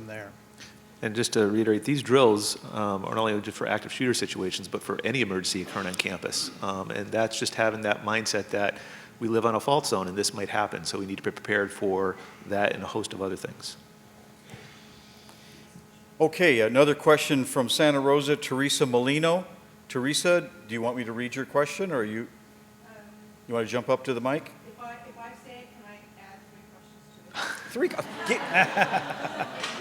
there. And just to reiterate, these drills are not only just for active shooter situations, but for any emergency occurring on campus. And that's just having that mindset that we live on a fault zone and this might happen, so we need to be prepared for that and a host of other things. Okay, another question from Santa Rosa, Teresa Molino. Teresa, do you want me to read your question, or you want to jump up to the mic? If I say it, can I add 3 questions to it? 3?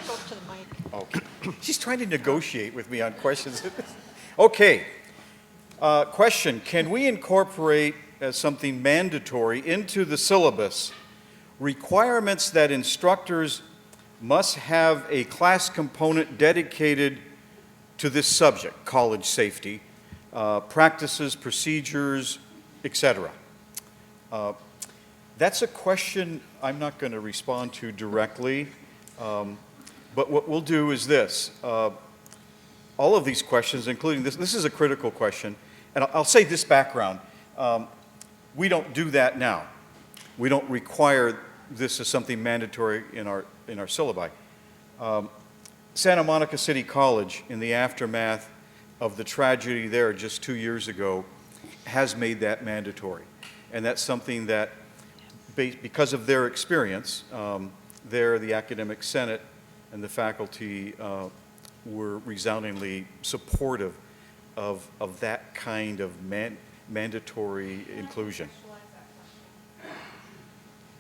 Go to the mic. Okay. She's trying to negotiate with me on questions. Okay. Question, can we incorporate as something mandatory into the syllabus requirements that instructors must have a class component dedicated to this subject, college safety, practices, procedures, etc.? That's a question I'm not going to respond to directly, but what we'll do is this. All of these questions, including this is a critical question, and I'll say this background. We don't do that now. We don't require this as something mandatory in our syllabi. Santa Monica City College, in the aftermath of the tragedy there just 2 years ago, has made that mandatory. And that's something that, because of their experience, the Academic Senate and the faculty were resoundingly supportive of that kind of mandatory inclusion.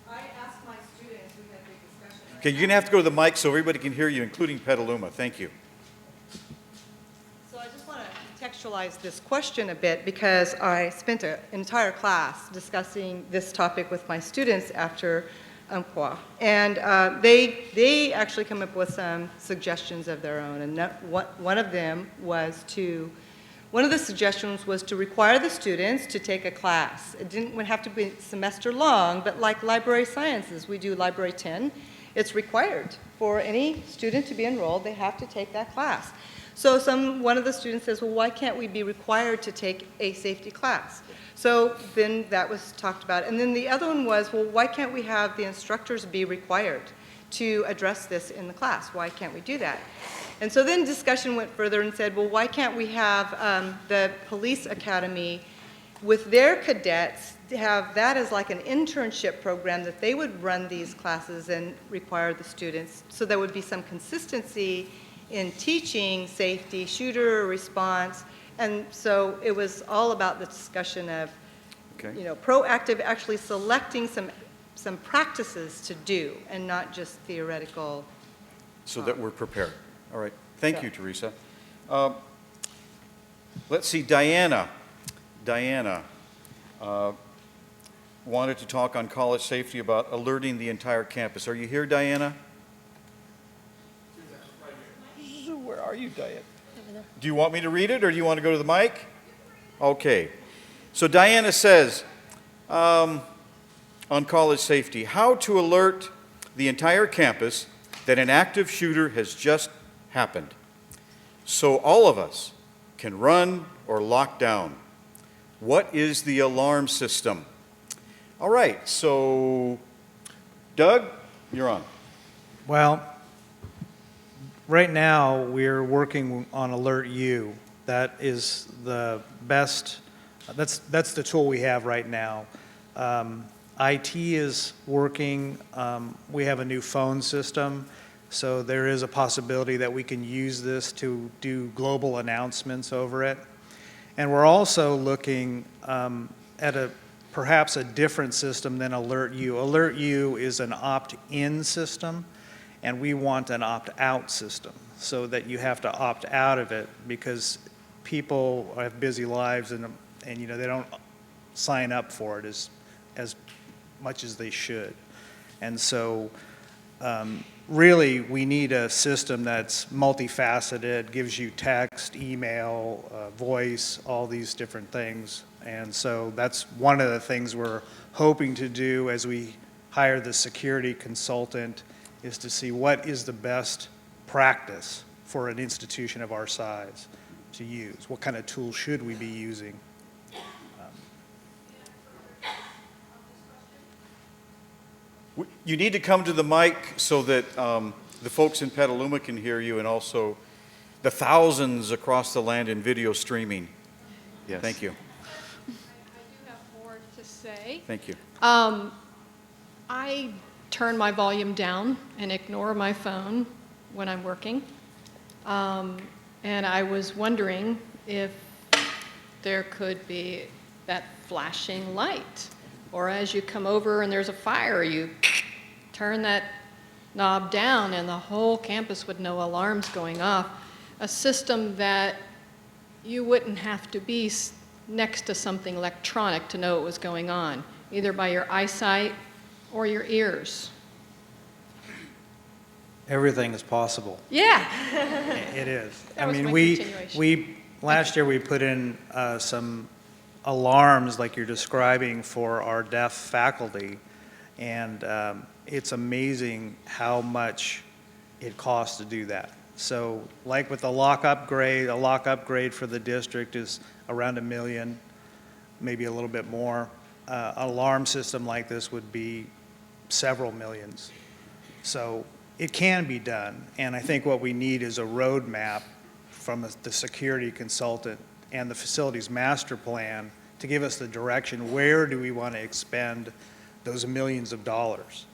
I asked my students, we had a big discussion. Okay, you're going to have to go to the mic so everybody can hear you, including Petaluma. Thank you. So I just want to contextualize this question a bit because I spent an entire class discussing this topic with my students after Umpqua. And they actually come up with some suggestions of their own. And one of the suggestions was to require the students to take a class. It didn't have to be semester long, but like library sciences, we do library 10. It's required for any student to be enrolled. They have to take that class. So one of the students says, well, why can't we be required to take a safety class? So then that was talked about. And then the other one was, well, why can't we have the instructors be required to address this in the class? Why can't we do that? And so then discussion went further and said, well, why can't we have the police academy with their cadets have that as like an internship program that they would run these classes and require the students, so there would be some consistency in teaching safety, shooter response. And so it was all about the discussion of, proactive, actually selecting some practices to do and not just theoretical. So that we're prepared. All right. Thank you, Teresa. Let's see, Diana. Diana wanted to talk on college safety about alerting the entire campus. Are you here, Diana? Where are you, Diana? Do you want me to read it, or do you want to go to the mic? Okay. So Diana says, on college safety, how to alert the entire campus that an active shooter has just happened, so all of us can run or lock down. What is the alarm system? All right, so Doug, you're on. Well, right now we're working on Alert U. That is the best, that's the tool we have right now. IT is working. We have a new phone system. So there is a possibility that we can use this to do global announcements over it. And we're also looking at perhaps a different system than Alert U. Alert U is an opt-in system, and we want an opt-out system so that you have to opt out of it because people have busy lives and they don't sign up for it as much as they should. And so really, we need a system that's multifaceted, gives you text, email, voice, all these different things. And so that's one of the things we're hoping to do as we hire the security consultant, is to see what is the best practice for an institution of our size to use. What kind of tools should we be using? You need to come to the mic so that the folks in Petaluma can hear you, and also the thousands across the land in video streaming. Yes. Thank you. I do have more to say. Thank you. I turn my volume down and ignore my phone when I'm working. And I was wondering if there could be that flashing light, or as you come over and there's a fire, you turn that knob down and the whole campus would know alarms going off. A system that you wouldn't have to be next to something electronic to know what was going on, either by your eyesight or your ears. Everything is possible. Yeah. It is. That I was mean, my we continuation. last year we put in some alarms like you're describing for our deaf faculty, and it's amazing how much it costs to do that. So like with the lock upgrade, a lock upgrade for the district is around $1 million, maybe a little bit more. An alarm system like this would be several millions. So it can be done, and I think what we need is a roadmap from the security consultant and the facilities master plan to give us the direction. Where do we want to expend those millions of dollars?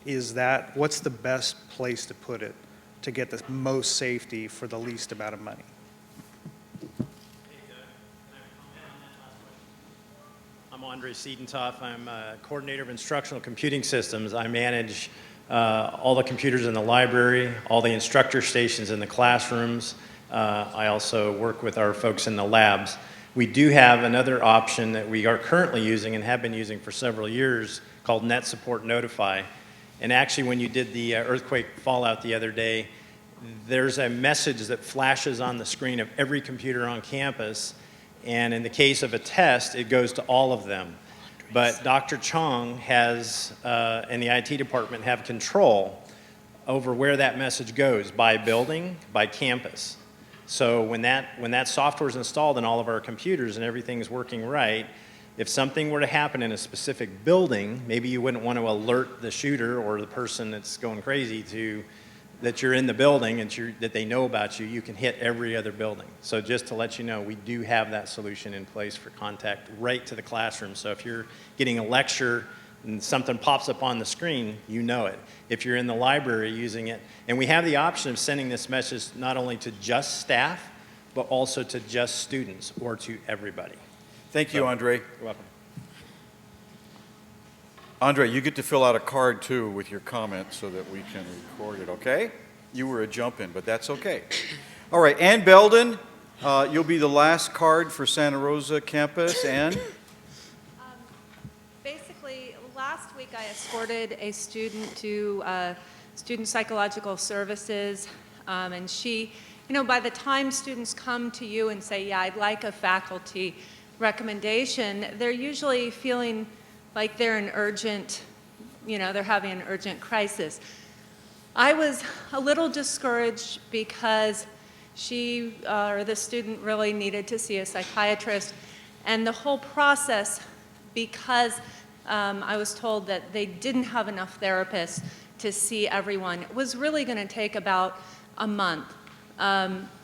What's the best place to put it to get the most safety for the least amount of money? I'm Andre Siedentoff. I'm a coordinator of instructional computing systems. I manage all the computers in the library, all the instructor stations in the classrooms. I also work with our folks in the labs. We do have another option that we are currently using and have been using for several years called Net Support Notify. And actually, when you did the earthquake fallout the other day, there's a message that flashes on the screen of every computer on campus. And in the case of a test, it goes to all of them. But Dr. Chong has, and the IT department have control over where that message goes by building, by campus. So when that software is installed in all of our computers and everything's working right, if something were to happen in a specific building, maybe you wouldn't want to alert the shooter or the person that's going crazy that you're in the building and that they know about you, you can hit every other building. So just to let you know, we do have that solution in place for contact right to the classroom. So if you're getting a lecture and something pops up on the screen, you know it. If you're in the library using it, and we have the option of sending this message not only to just staff, but also to just students or to everybody. Thank you, Andre. You're welcome. Andre, you get to fill out a card too with your comment so that we can record it, okay? You were a jump-in, but that's okay. All right, Ann Belden, you'll be the last card for Santa Rosa campus. Ann? Basically, last week I escorted a student to Student Psychological Services, and she, by the time students come to you and say, yeah, I'd like a faculty recommendation, they're usually feeling like they're in urgent, they're having an urgent crisis. I was a little discouraged because she, or the student, really needed to see a psychiatrist, and the whole process, because I was told that they didn't have enough therapists to see everyone, was really going to take about a month.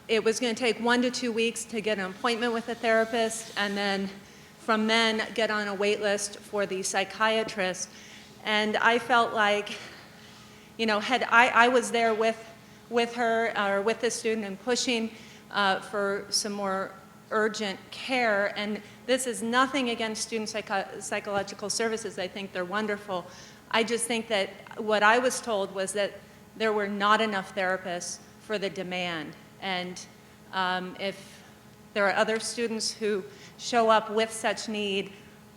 It was going to take 1 to 2 weeks to get an appointment with a therapist, and then from then get on a wait list for the psychiatrist. And I felt like, I was there with her or with the student and pushing for some more urgent care. And this is nothing against student psychological services. I think they're wonderful. I just think that what I was told was that there were not enough therapists for the demand. And if there are other students who show up with such need,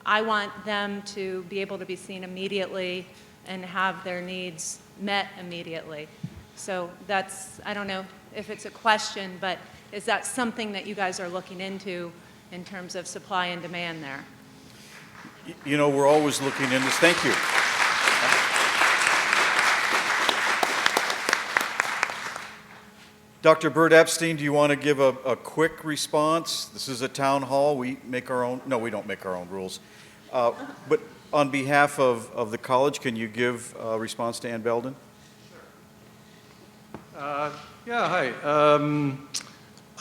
I want them to be able to be seen immediately and have their needs met immediately. So that's, I don't know if it's a question, but is that something that you guys are looking into in terms of supply and demand there? You know, we're always looking into this. Thank you. Dr. Bert Epstein, do you want to give a quick response? This is a town hall. We make our own, no, we don't make our own rules. But on behalf of the college, can you give a response to Ann Belden? Yeah, hi.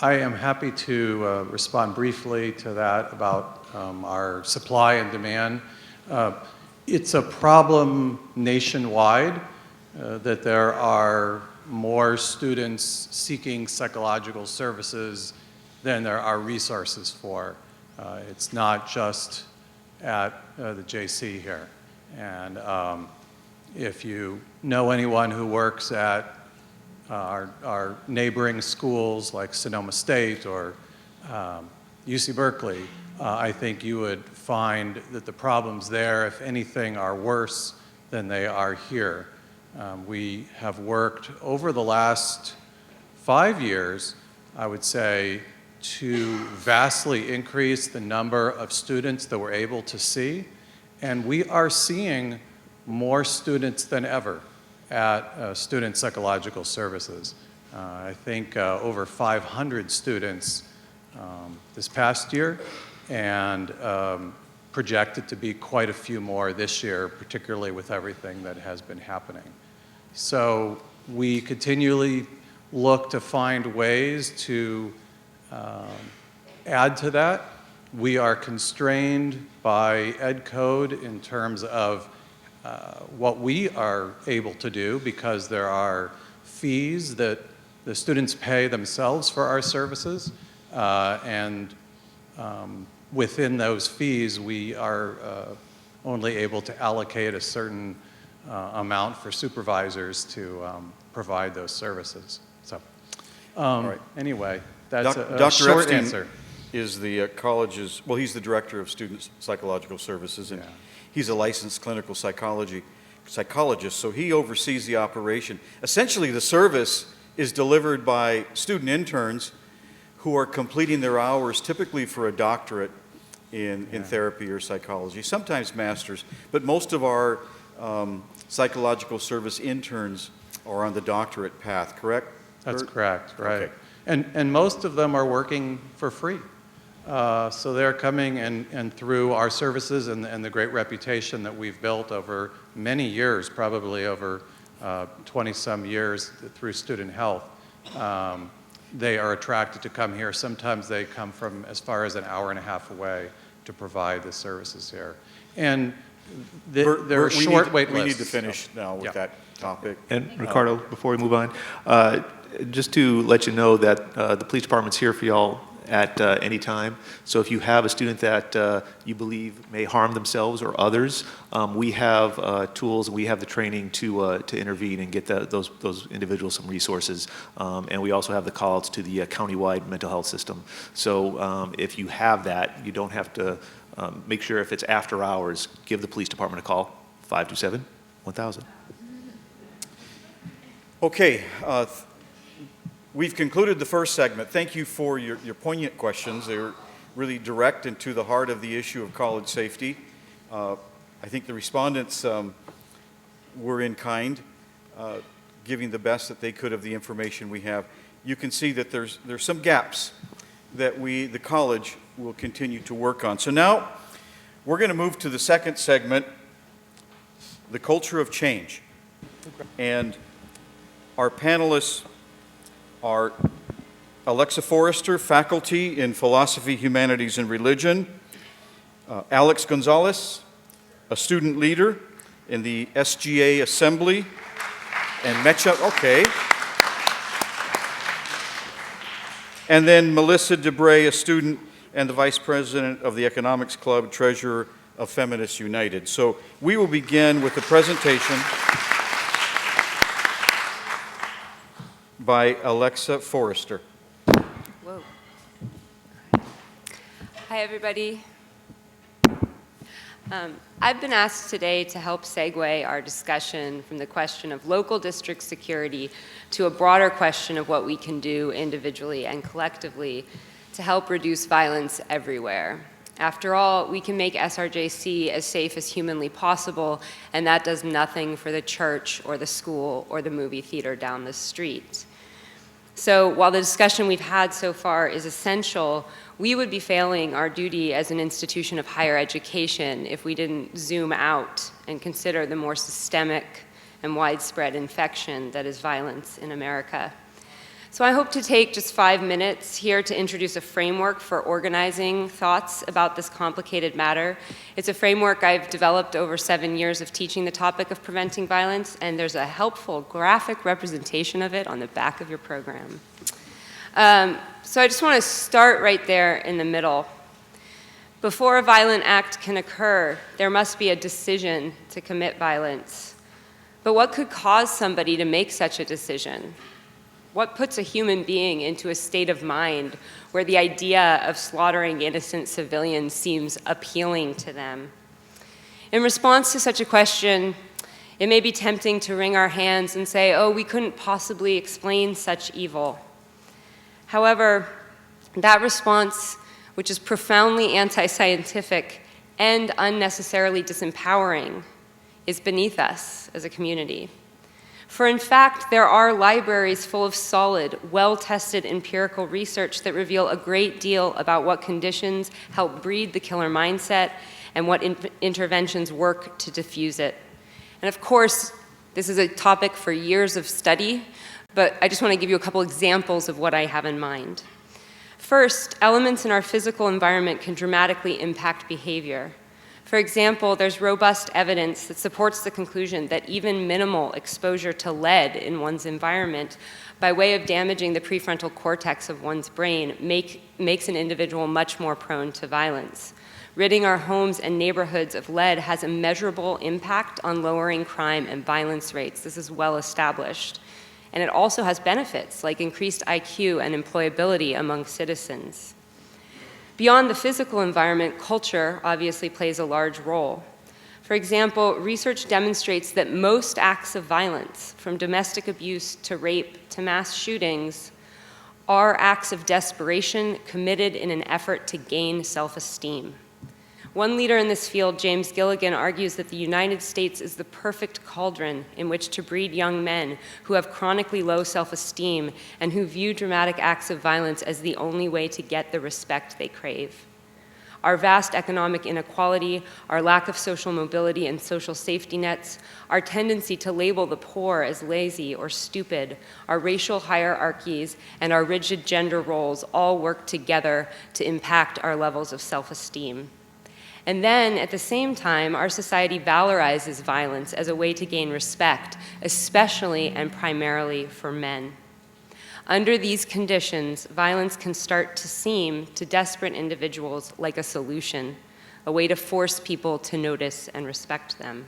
I am happy to respond briefly to that about our supply and demand. It's a problem nationwide that there are more students seeking psychological services than there are resources for. It's not just at the JC here. And if you know anyone who works at our neighboring schools like Sonoma State or UC Berkeley, I think you would find that the problems there, if anything, are worse than they are here. We have worked over the last 5 years, I would say, to vastly increase the number of students that we're able to see, and we are seeing more students than ever at Student Psychological Services. I think over 500 students this past year, and projected to be quite a few more this year, particularly with everything that has been happening. So we continually look to find ways to add to that. We are constrained by Ed Code in terms of what we are able to do, because there are fees that the students pay themselves for our services, and within those fees we are only able to allocate a certain amount for supervisors to provide those services. So Right. anyway, that's a Dr. short Epstein answer. is the college's, well, he's the director of Student Psychological Services, and he's a licensed clinical psychologist, so he oversees the operation. Essentially, the service is delivered by student interns who are completing their hours, typically for a doctorate in therapy or psychology, sometimes masters, but most of our psychological service interns are on the doctorate path, correct? That's Bert? correct, right. Okay. And most of them are working for free. So they're coming and through our services and the great reputation that we've built over many years, probably over 20-some years through student health, they are attracted to come here. Sometimes they come from as far as an hour and a half away to provide the services here. And there are short wait lists. We need to finish now with that topic. And Ricardo, before we move on, just to let you know that the police department's here for y'all at any time. So if you have a student that you believe may harm themselves or others, we have tools and we have the training to intervene and get those individuals some resources. And we also have the calls to the countywide mental health system. So if you have that, you don't have to make sure if it's after hours, give the police department a call, 527-1000. Okay, we've concluded the first segment. Thank you for your poignant questions. They were really direct and to the heart of the issue of college safety. I think the respondents were in kind, giving the best that they could of the information we have. You can see that there's some gaps that the college, will continue to work on. So now we're going to move to the second segment, the culture of change. And our panelists are Alexa Forrester, faculty in philosophy, humanities, and religion, Alex Gonzalez, a student leader in the SGA Assembly, and Mecha, okay. And then Melissa DeBray, a student and the vice president of the Economics Club, treasurer of Feminists United. So we will begin with the presentation by Alexa Forrester. Whoa. Hi, everybody. I've been asked today to help segue our discussion from the question of local district security to a broader question of what we can do individually and collectively to help reduce violence everywhere. After all, we can make SRJC as safe as humanly possible, and that does nothing for the church or the school or the movie theater down the street. So while the discussion we've had so far is essential, we would be failing our duty as an institution of higher education if we didn't zoom out and consider the more systemic and widespread infection that is violence in America. So I hope to take just 5 minutes here to introduce a framework for organizing thoughts about this complicated matter. It's a framework I've developed over 7 years of teaching the topic of preventing violence, and there's a helpful graphic representation of it on the back of your program. So I just want to start right there in the middle. Before a violent act can occur, there must be a decision to commit violence. But what could cause somebody to make such a decision? What puts a human being into a state of mind where the idea of slaughtering innocent civilians seems appealing to them? In response to such a question, it may be tempting to wring our hands and say, oh, we couldn't possibly explain such evil. However, that response, which is profoundly anti-scientific and unnecessarily disempowering, is beneath us as a community. For in fact, there are libraries full of solid, well-tested empirical research that reveal a great deal about what conditions help breed the killer mindset and what interventions work to diffuse it. And of course, this is a topic for years of study, but I just want to give you a couple examples of what I have in mind. First, elements in our physical environment can dramatically impact behavior. For example, there's robust evidence that supports the conclusion that even minimal exposure to lead in one's environment by way of damaging the prefrontal cortex of one's brain makes an individual much more prone to violence. Ridding our homes and neighborhoods of lead has a measurable impact on lowering crime and violence rates. This is well established. And it also has benefits like increased IQ and employability among citizens. Beyond the physical environment, culture obviously plays a large role. For example, research demonstrates that most acts of violence, from domestic abuse to rape to mass shootings, are acts of desperation committed in an effort to gain self-esteem. One leader in this field, James Gilligan, argues that the United States is the perfect cauldron in which to breed young men who have chronically low self-esteem and who view dramatic acts of violence as the only way to get the respect they crave. Our vast economic inequality, our lack of social mobility and social safety nets, our tendency to label the poor as lazy or stupid, our racial hierarchies, and our rigid gender roles all work together to impact our levels of self-esteem. And then, at the same time, our society valorizes violence as a way to gain respect, especially and primarily for men. Under these conditions, violence can start to seem to desperate individuals like a solution, a way to force people to notice and respect them.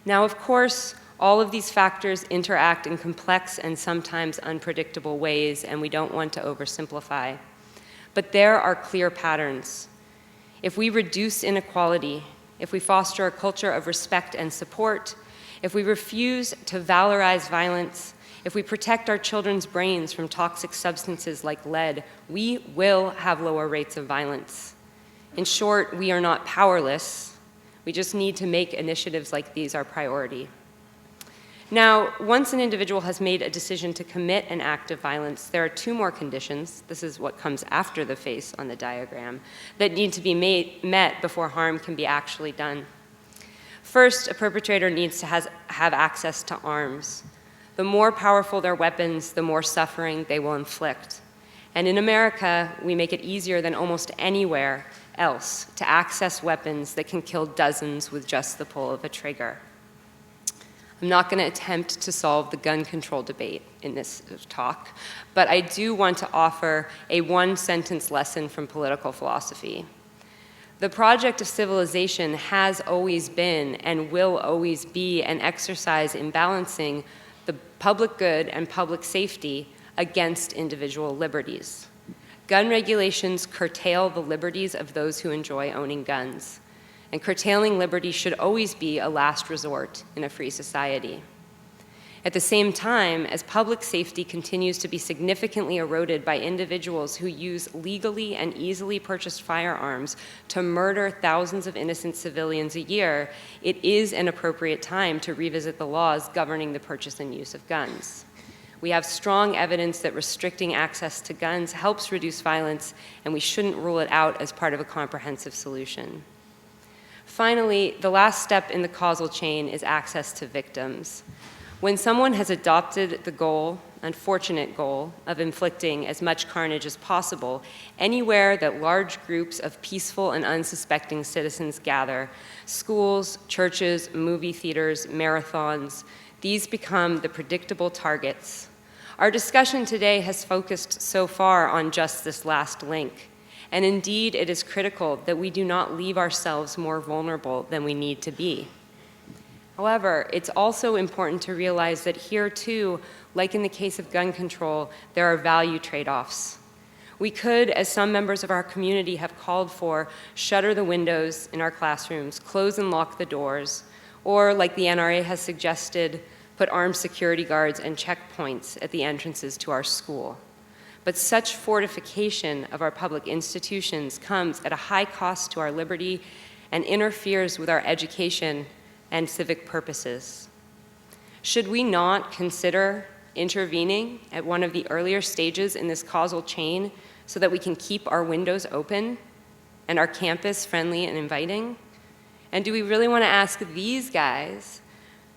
Now, of course, all of these factors interact in complex and sometimes unpredictable ways, and we don't want to oversimplify. But there are clear patterns. If we reduce inequality, if we foster a culture of respect and support, if we refuse to valorize violence, if we protect our children's brains from toxic substances like lead, we will have lower rates of violence. In short, we are not powerless. We just need to make initiatives like these our priority. Now, once an individual has made a decision to commit an act of violence, there are two more conditions, this is what comes after the face on the diagram, that need to be met before harm can be actually done. First, a perpetrator needs to have access to arms. The more powerful their weapons, the more suffering they will inflict. And in America, we make it easier than almost anywhere else to access weapons that can kill dozens with just the pull of a trigger. I'm not going to attempt to solve the gun control debate in this talk, but I do want to offer a one-sentence lesson from political philosophy. The project of civilization has always been and will always be an exercise in balancing the public good and public safety against individual liberties. Gun regulations curtail the liberties of those who enjoy owning guns. and curtailing liberty should always be a last resort in a free society. At the same time, as public safety continues to be significantly eroded by individuals who use legally and easily purchased firearms to murder thousands of innocent civilians a year, it is an appropriate time to revisit the laws governing the purchase and use of guns. We have strong evidence that restricting access to guns helps reduce violence, and we shouldn't rule it out as part of a comprehensive solution. Finally, the last step in the causal chain is access to victims. When someone has adopted the goal, unfortunate goal, of inflicting as much carnage as possible, anywhere that large groups of peaceful and unsuspecting citizens gather, schools, churches, movie theaters, marathons, these become the predictable targets. Our discussion today has focused so far on just this last link, and indeed it is critical that we do not leave ourselves more vulnerable than we need to be. However, it's also important to realize that here too, like in the case of gun control, there are value trade-offs. We could, as some members of our community have called for, shutter the windows in our classrooms, close and lock the doors, or like the NRA has suggested, put armed security guards and checkpoints at the entrances to our school. But such fortification of our public institutions comes at a high cost to our liberty and interferes with our education and civic purposes. Should we not consider intervening at one of the earlier stages in this causal chain so that we can keep our windows open and our campus friendly and inviting? And do we really want to ask these guys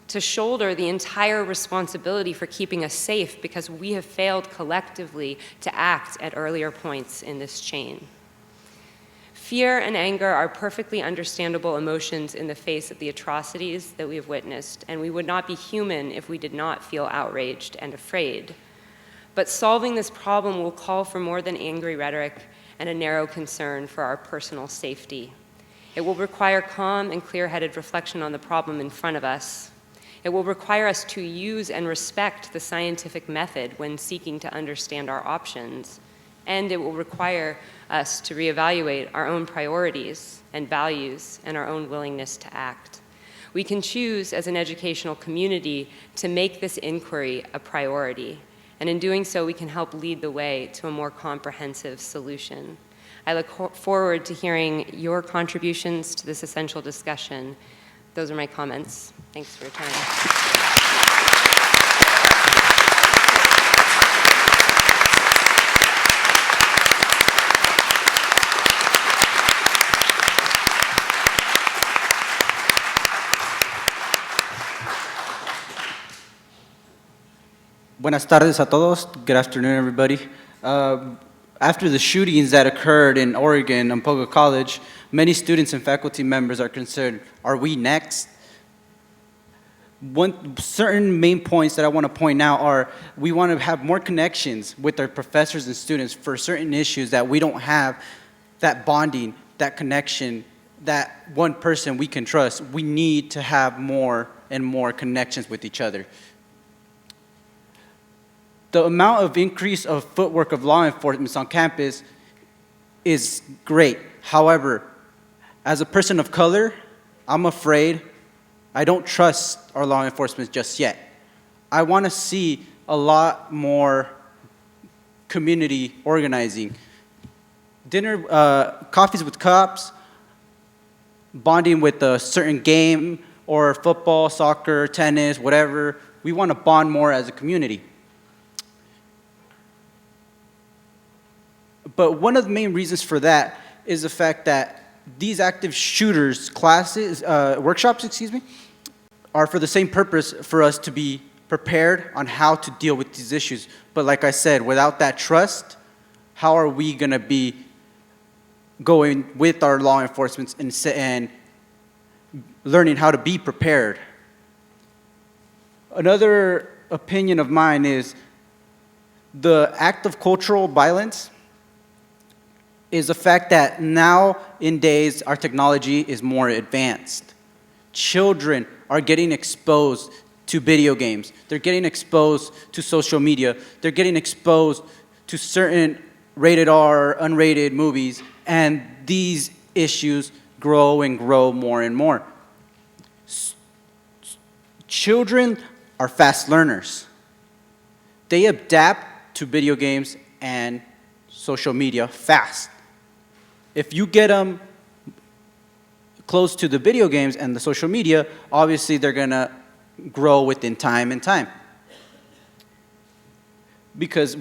to shoulder the entire responsibility for keeping us safe because we have failed collectively to act at earlier points in this chain? Fear and anger are perfectly understandable emotions in the face of the atrocities that we have witnessed, and we would not be human if we did not feel outraged and afraid. But solving this problem will call for more than angry rhetoric and a narrow concern for our personal safety. It will require calm and clear-headed reflection on the problem in front of us. It will require us to use and respect the scientific method when seeking to understand our options. And it will require us to reevaluate our own priorities and values and our own willingness to act. We can choose as an educational community to make this inquiry a priority. And in doing so, we can help lead the way to a more comprehensive solution. I look forward to hearing your contributions to this essential discussion. Those are my comments. Thanks for your time. Buenas tardes a todos. Good afternoon, everybody. After the shootings that occurred in Oregon, Umpoga College, many students and faculty members are concerned, are we next? Certain main points that I want to point out are we want to have more connections with our professors and students for certain issues that we don't have that bonding, that connection, that one person we can trust. We need to have more and more connections with each other. The amount of increase of footwork of law enforcement on campus is great. However, as a person of color, I'm afraid I don't trust our law enforcement just yet. I want to see a lot more community organizing. Dinner, coffees with cops, bonding with a certain game or football, soccer, tennis, whatever. We want to bond more as a community. But one of the main reasons for that is the fact that these active shooters classes, workshops, are for the same purpose for us to be prepared on how to deal with these issues. But like I said, without that trust, how are we going to be going with our law enforcement and learning how to be prepared? Another opinion of mine is the act of cultural violence is the fact that nowadays our technology is more advanced. Children are getting exposed to video games. They're getting exposed to social media. They're getting exposed to certain rated R, unrated movies, and these issues grow and grow more and more. Children are fast learners. They adapt to video games and social media fast. If you get them close to the video games and the social media, obviously they're going to grow within time and time. Because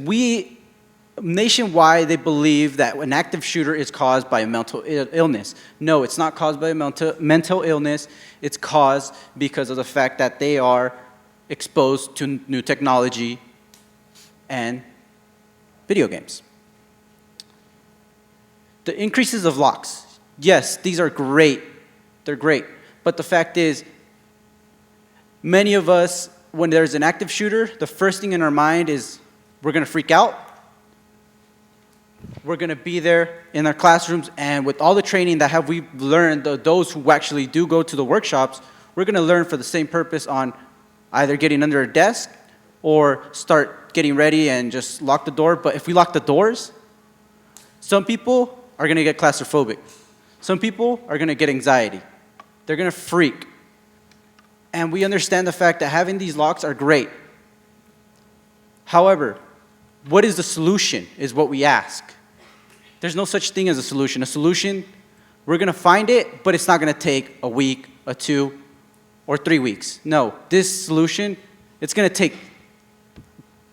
nationwide, they believe that an active shooter is caused by a mental illness. No, it's not caused by a mental illness. It's caused because of the fact that they are exposed to new technology and video games. The increases of locks. Yes, these are great. They're great. But the fact is, many of us, when there's an active shooter, the first thing in our mind is we're going to freak out. We're going to be there in our classrooms, and with all the training that we've learned, those who actually do go to the workshops, we're going to learn for the same purpose on either getting under a desk or start getting ready and just lock the door. But if we lock the doors, some people are going to get claustrophobic. Some people are going to get anxiety. They're going to freak. And we understand the fact that having these locks are great. However, what is the solution is what we ask. There's no such thing as a solution. A solution, we're going to find it, but it's not going to take a week, 2, or 3 weeks. No, this solution, it's going to take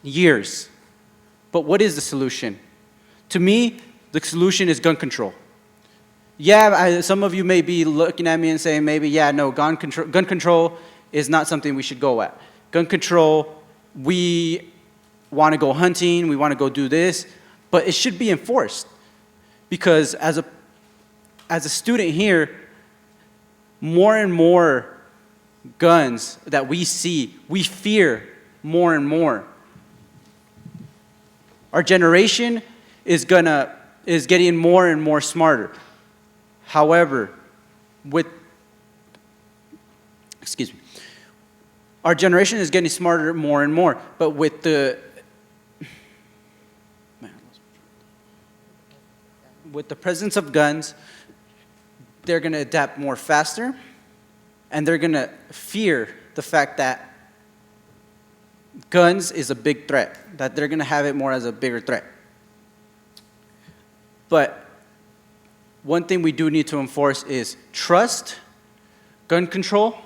years. But what is the solution? To me, the solution is gun control. Yeah, some of you may be looking at me and saying maybe, yeah, no, gun control is not something we should go at. Gun control, we want to go hunting, we want to go do this, but it should be enforced. Because as a student here, more and more guns that we see, we fear more and more. Our generation is getting more and more smarter. However, our generation is getting smarter more and more, but with the presence of guns, they're going to adapt more faster, and they're going to fear the fact that guns is a big threat, that they're going to have it more as a bigger threat. But one thing we do need to enforce is trust, gun control,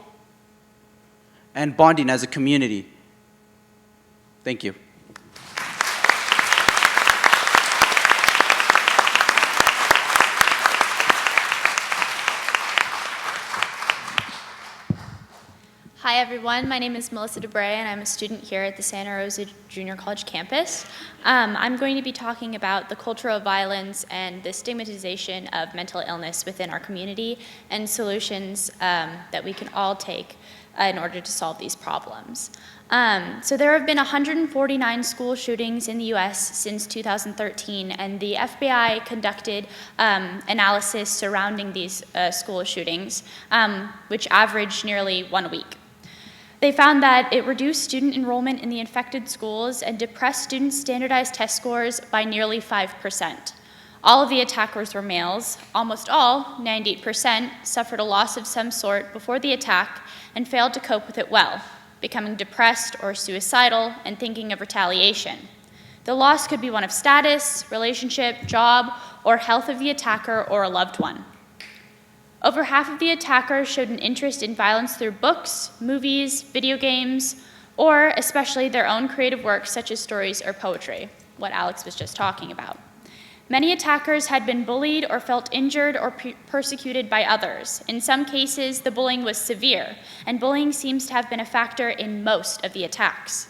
and bonding as a community. Thank you. Hi everyone, my name is Melissa DeBray and I'm a student here at the Santa Rosa Junior College campus. I'm going to be talking about the culture of violence and the stigmatization of mental illness within our community and solutions that we can all take in order to solve these problems. So there have been 149 school shootings in the US since 2013, and the FBI conducted analysis surrounding these school shootings, which averaged nearly 1 week. They found that it reduced student enrollment in the infected schools and depressed students' standardized test scores by nearly 5%. All of the attackers were males. Almost all, 98%, suffered a loss of some sort before the attack and failed to cope with it well, becoming depressed or suicidal and thinking of retaliation. The loss could be one of status, relationship, job, or health of the attacker or a loved one. Over half of the attackers showed an interest in violence through books, movies, video games, or especially their own creative works such as stories or poetry, what Alex was just talking about. Many attackers had been bullied or felt injured or persecuted by others. In some cases, the bullying was severe, and bullying seems to have been a factor in most of the attacks.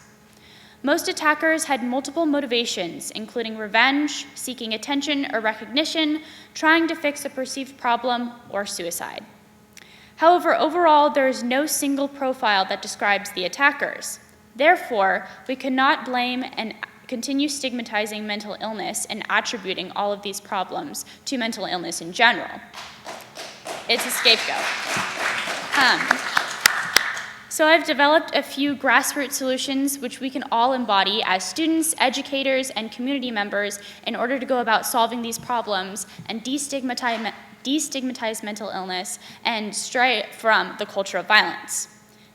Most attackers had multiple motivations, including revenge, seeking attention or recognition, trying to fix a perceived problem, or suicide. However, overall, there is no single profile that describes the attackers. Therefore, we cannot blame and continue stigmatizing mental illness and attributing all of these problems to mental illness in general. It's a scapegoat. So I've developed a few grassroots solutions which we can all embody as students, educators, and community members in order to go about solving these problems and destigmatizing destigmatize mental illness and stray from the culture of violence.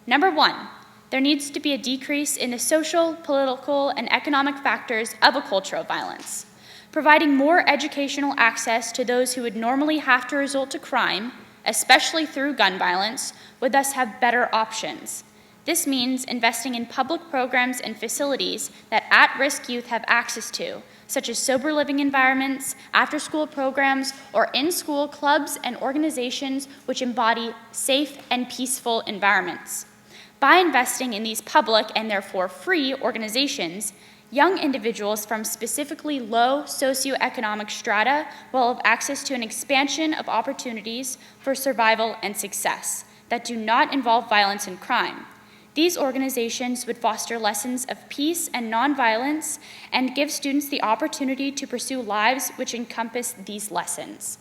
Number one, there needs to be a decrease in the social, political, and economic factors of a culture of violence. Providing more educational access to those who would normally have to resort to crime, especially through gun violence, would thus have better options. This means investing in public programs and facilities that at-risk youth have access to, such as sober living environments, after-school programs, or in-school clubs and organizations which embody safe and peaceful environments. By investing in these public and therefore free organizations, young individuals from specifically low socioeconomic strata will have access to an expansion of opportunities for survival and success that do not involve violence and crime. These organizations would foster lessons of peace and nonviolence and give students the opportunity to pursue lives which encompass these lessons.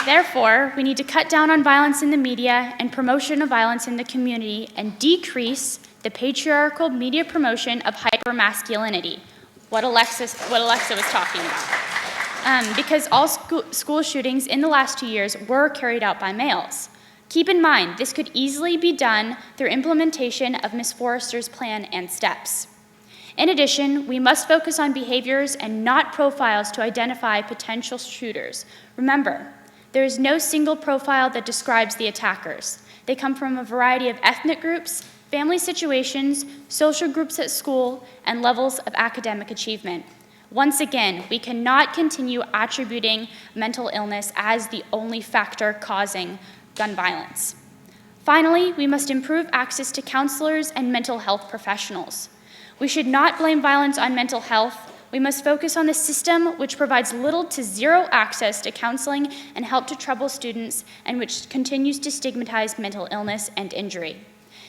Therefore, we need to cut down on violence in the media and promotion of violence in the community and decrease the patriarchal media promotion of hypermasculinity, what Alexa was talking about. Because all school shootings in the last 2 years were carried out by males. Keep in mind, this could easily be done through implementation of Ms. Forrester's plan and steps. In addition, we must focus on behaviors and not profiles to identify potential shooters. Remember, there is no single profile that describes the attackers. They come from a variety of ethnic groups, family situations, social groups at school, and levels of academic achievement. Once again, we cannot continue attributing mental illness as the only factor causing gun violence. Finally, we must improve access to counselors and mental health professionals. We should not blame violence on mental health. We must focus on the system which provides little to zero access to counseling and help to troubled students and which continues to stigmatize mental illness and injury.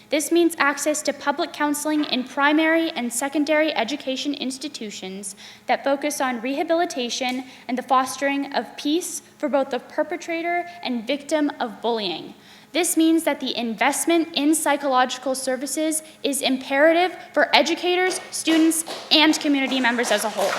This means access to public counseling in primary and secondary education institutions that focus on rehabilitation and the fostering of peace for both the perpetrator and victim of bullying. This means that the investment in psychological services is imperative for educators, students, and community members as a whole.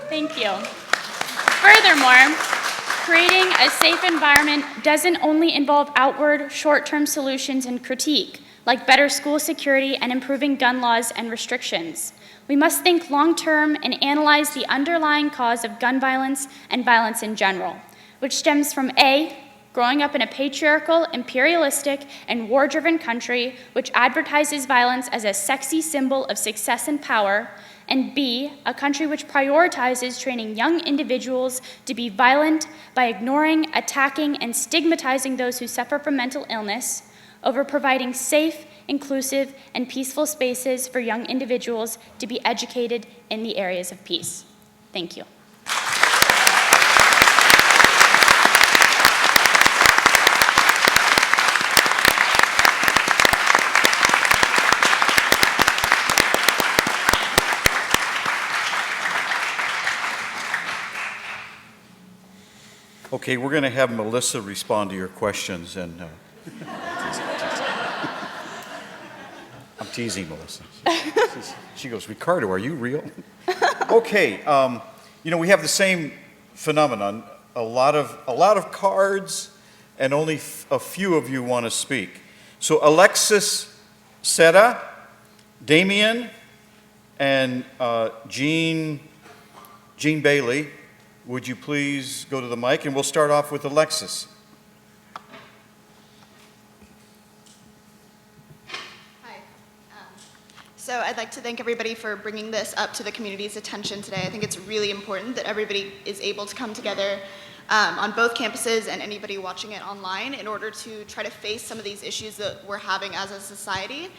Thank you. Furthermore, creating a safe environment doesn't only involve outward, short-term solutions and critique, like better school security and improving gun laws and restrictions. We must think long-term and analyze the underlying cause of gun violence and violence in general, which stems from A, growing up in a patriarchal, imperialistic, and war-driven country which advertises violence as a sexy symbol of success and power, and B, a country which prioritizes training young individuals to be violent by ignoring, attacking, and stigmatizing those who suffer from mental illness, over providing safe, inclusive, and peaceful spaces for young individuals to be educated in the areas of peace. Thank you. Okay, we're going to have Melissa respond to your questions, and I'm teasing Melissa. She goes, Ricardo, are you real? Okay, you know, we have the same phenomenon. A lot of cards, and only a few of you want to speak. So Alexis Serra, Damien, and Jean Bailey, would you please go to the mic, and we'll start off with Alexis. So I'd like to thank everybody for bringing this up to the community's attention today. I think it's really important that everybody is able to come together on both campuses and anybody watching it online in order to try to face some of these issues that we're having as a society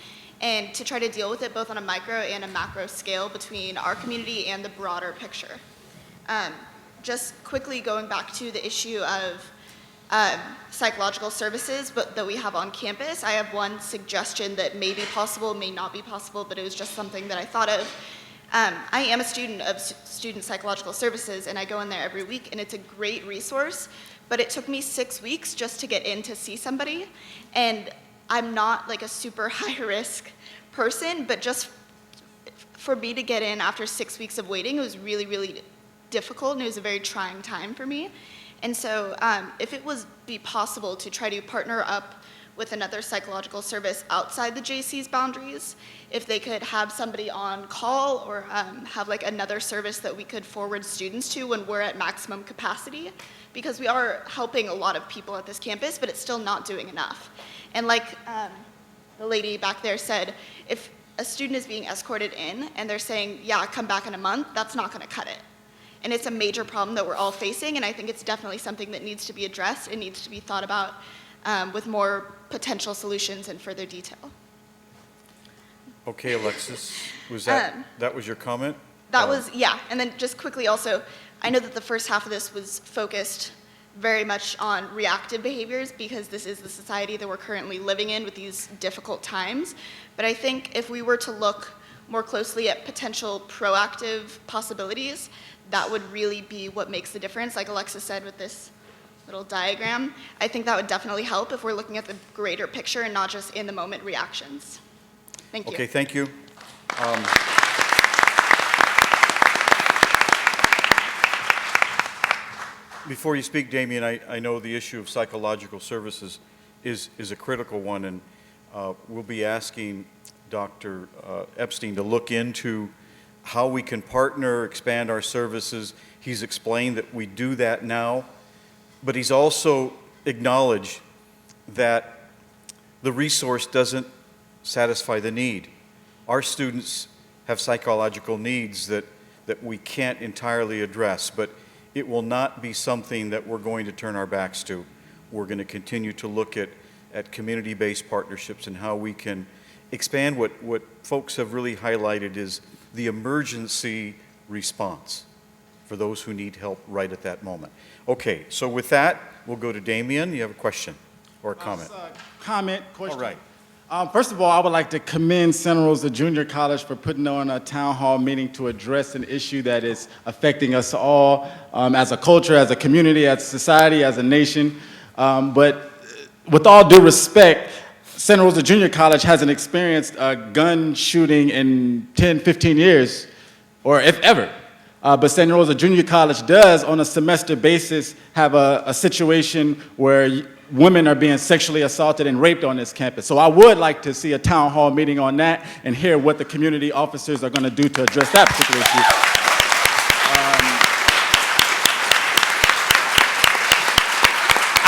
and to try to deal with it both on a micro and a macro scale between our community and the broader picture. Just quickly going back to the issue of psychological services that we have on campus, I have one suggestion that may be possible, may not be possible, but it was just something that I thought of. I am a student of Student Psychological Services, and I go in there every week, and it's a great resource, but it took me 6 weeks just to get in to see somebody, and I'm not like a super high-risk person, but just for me to get in after 6 weeks of waiting, it was really, really difficult, and it was a very trying time for me. And so if it was be possible to try to partner up with another psychological service outside the JC's boundaries, if they could have somebody on call or have like another service that we could forward students to when we're at maximum capacity, because we are helping a lot of people at this campus, but it's still not doing enough. And like the lady back there said, if a student is being escorted in and they're saying, yeah, come back in a month, that's not gonna cut it. And it's a major problem that we're all facing, and I think it's definitely something that needs to be addressed and needs to be thought about with more potential solutions in further detail. Okay, Alexis, that was your comment? That was, yeah, and then just quickly also, I know that the first half of this was focused very much on reactive behaviors because this is the society that we're currently living in with these difficult times. But I think if we were to look more closely at potential proactive possibilities, that would really be what makes the difference. Like Alexis said with this little diagram, I think that would definitely help if we're looking at the greater picture and not just in the moment reactions. Thank you. Okay, thank you. Before you speak, Damien, I know the issue of psychological services is a critical one, and we'll be asking Dr. Epstein to look into how we can partner, expand our services. He's explained that we do that now, but he's also acknowledged that the resource doesn't satisfy the need. Our students have psychological needs that we can't entirely address, but it will not be something that we're going to turn our backs to. We're going to continue to look at community-based partnerships and how we can expand what folks have really highlighted is the emergency response for those who need help right at that moment. Okay, so with that, we'll go to Damien. You have a question or a comment? Comment, question. All right. First of all, I would like to commend Santa Rosa Junior College for putting on a town hall meeting to address an issue that is affecting us all as a culture, as a community, as a society, as a nation. But with all due respect, Santa Rosa Junior College hasn't experienced a gun shooting in 10, 15 years, or if ever. But Santa Rosa Junior College does, on a semester basis, have a situation where women are being sexually assaulted and raped on this campus. So I would like to see a town hall meeting on that and hear what the community officers are going to do to address that particular issue.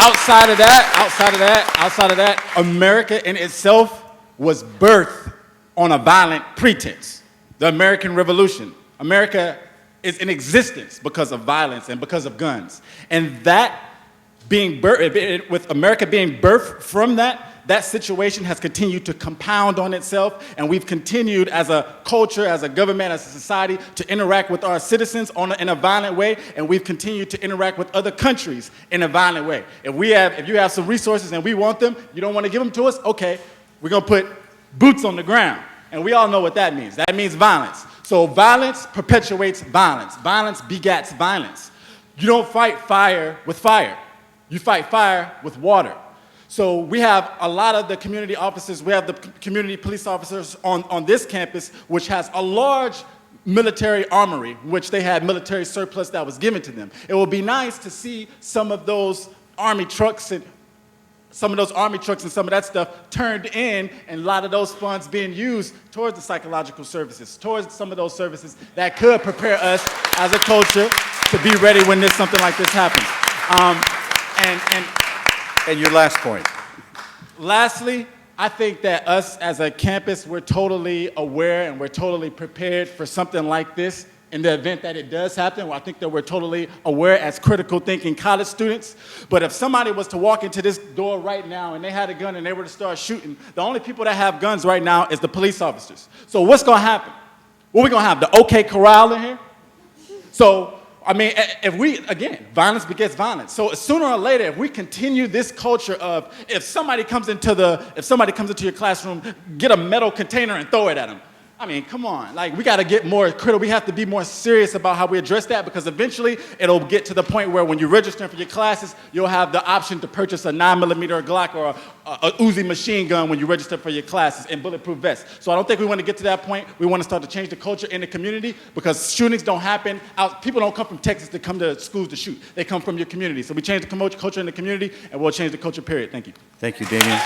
Outside of that, America in itself was birthed on a violent pretense. The American Revolution. America is in existence because of violence and because of guns. And that being with America being birthed from that situation has continued to compound on itself, and we've continued as a culture, as a government, as a society to interact with our citizens in a violent way, and we've continued to interact with other countries in a violent way. If you have some resources and we want them, you don't want to give them to us, okay, we're going to put boots on the ground. And we all know what that means. That means violence. So violence perpetuates violence. Violence begats violence. You don't fight fire with fire. You fight fire with water. So we have a lot of the community officers, we have the community police officers on this campus, which has a large military armory, which they had military surplus that was given to them. It would be nice to see some of those army trucks and some of that stuff turned in, and a lot of those funds being used towards the psychological services, towards some of those services that could prepare us as a culture to be ready when something like this happens. And your last point. Lastly, I think that us as a campus, we're totally aware and we're totally prepared for something like this in the event that it does happen. Well, I think that we're totally aware as critical thinking college students. But if somebody was to walk into this door right now and they had a gun and they were to start shooting, the only people that have guns right now is the police officers. So what's going to happen? What are we going to have, the OK Corral in here? So, I mean, violence begets violence. So sooner or later, if we continue this culture of if somebody comes into your classroom, get a metal container and throw it at them. I mean, come on. Like, we got to get more critical. We have to be more serious about how we address that, because eventually it'll get to the point where when you're registering for your classes, you'll have the option to purchase a 9mm Glock or a Uzi machine gun when you register for your classes and bulletproof vests. So I don't think we want to get to that point. We want to start to change the culture in the community, because shootings don't happen out. People don't come from Texas to come to schools to shoot. They come from your community. So we change the culture in the community, and we'll change the culture, period. Thank you. Thank you, Damien.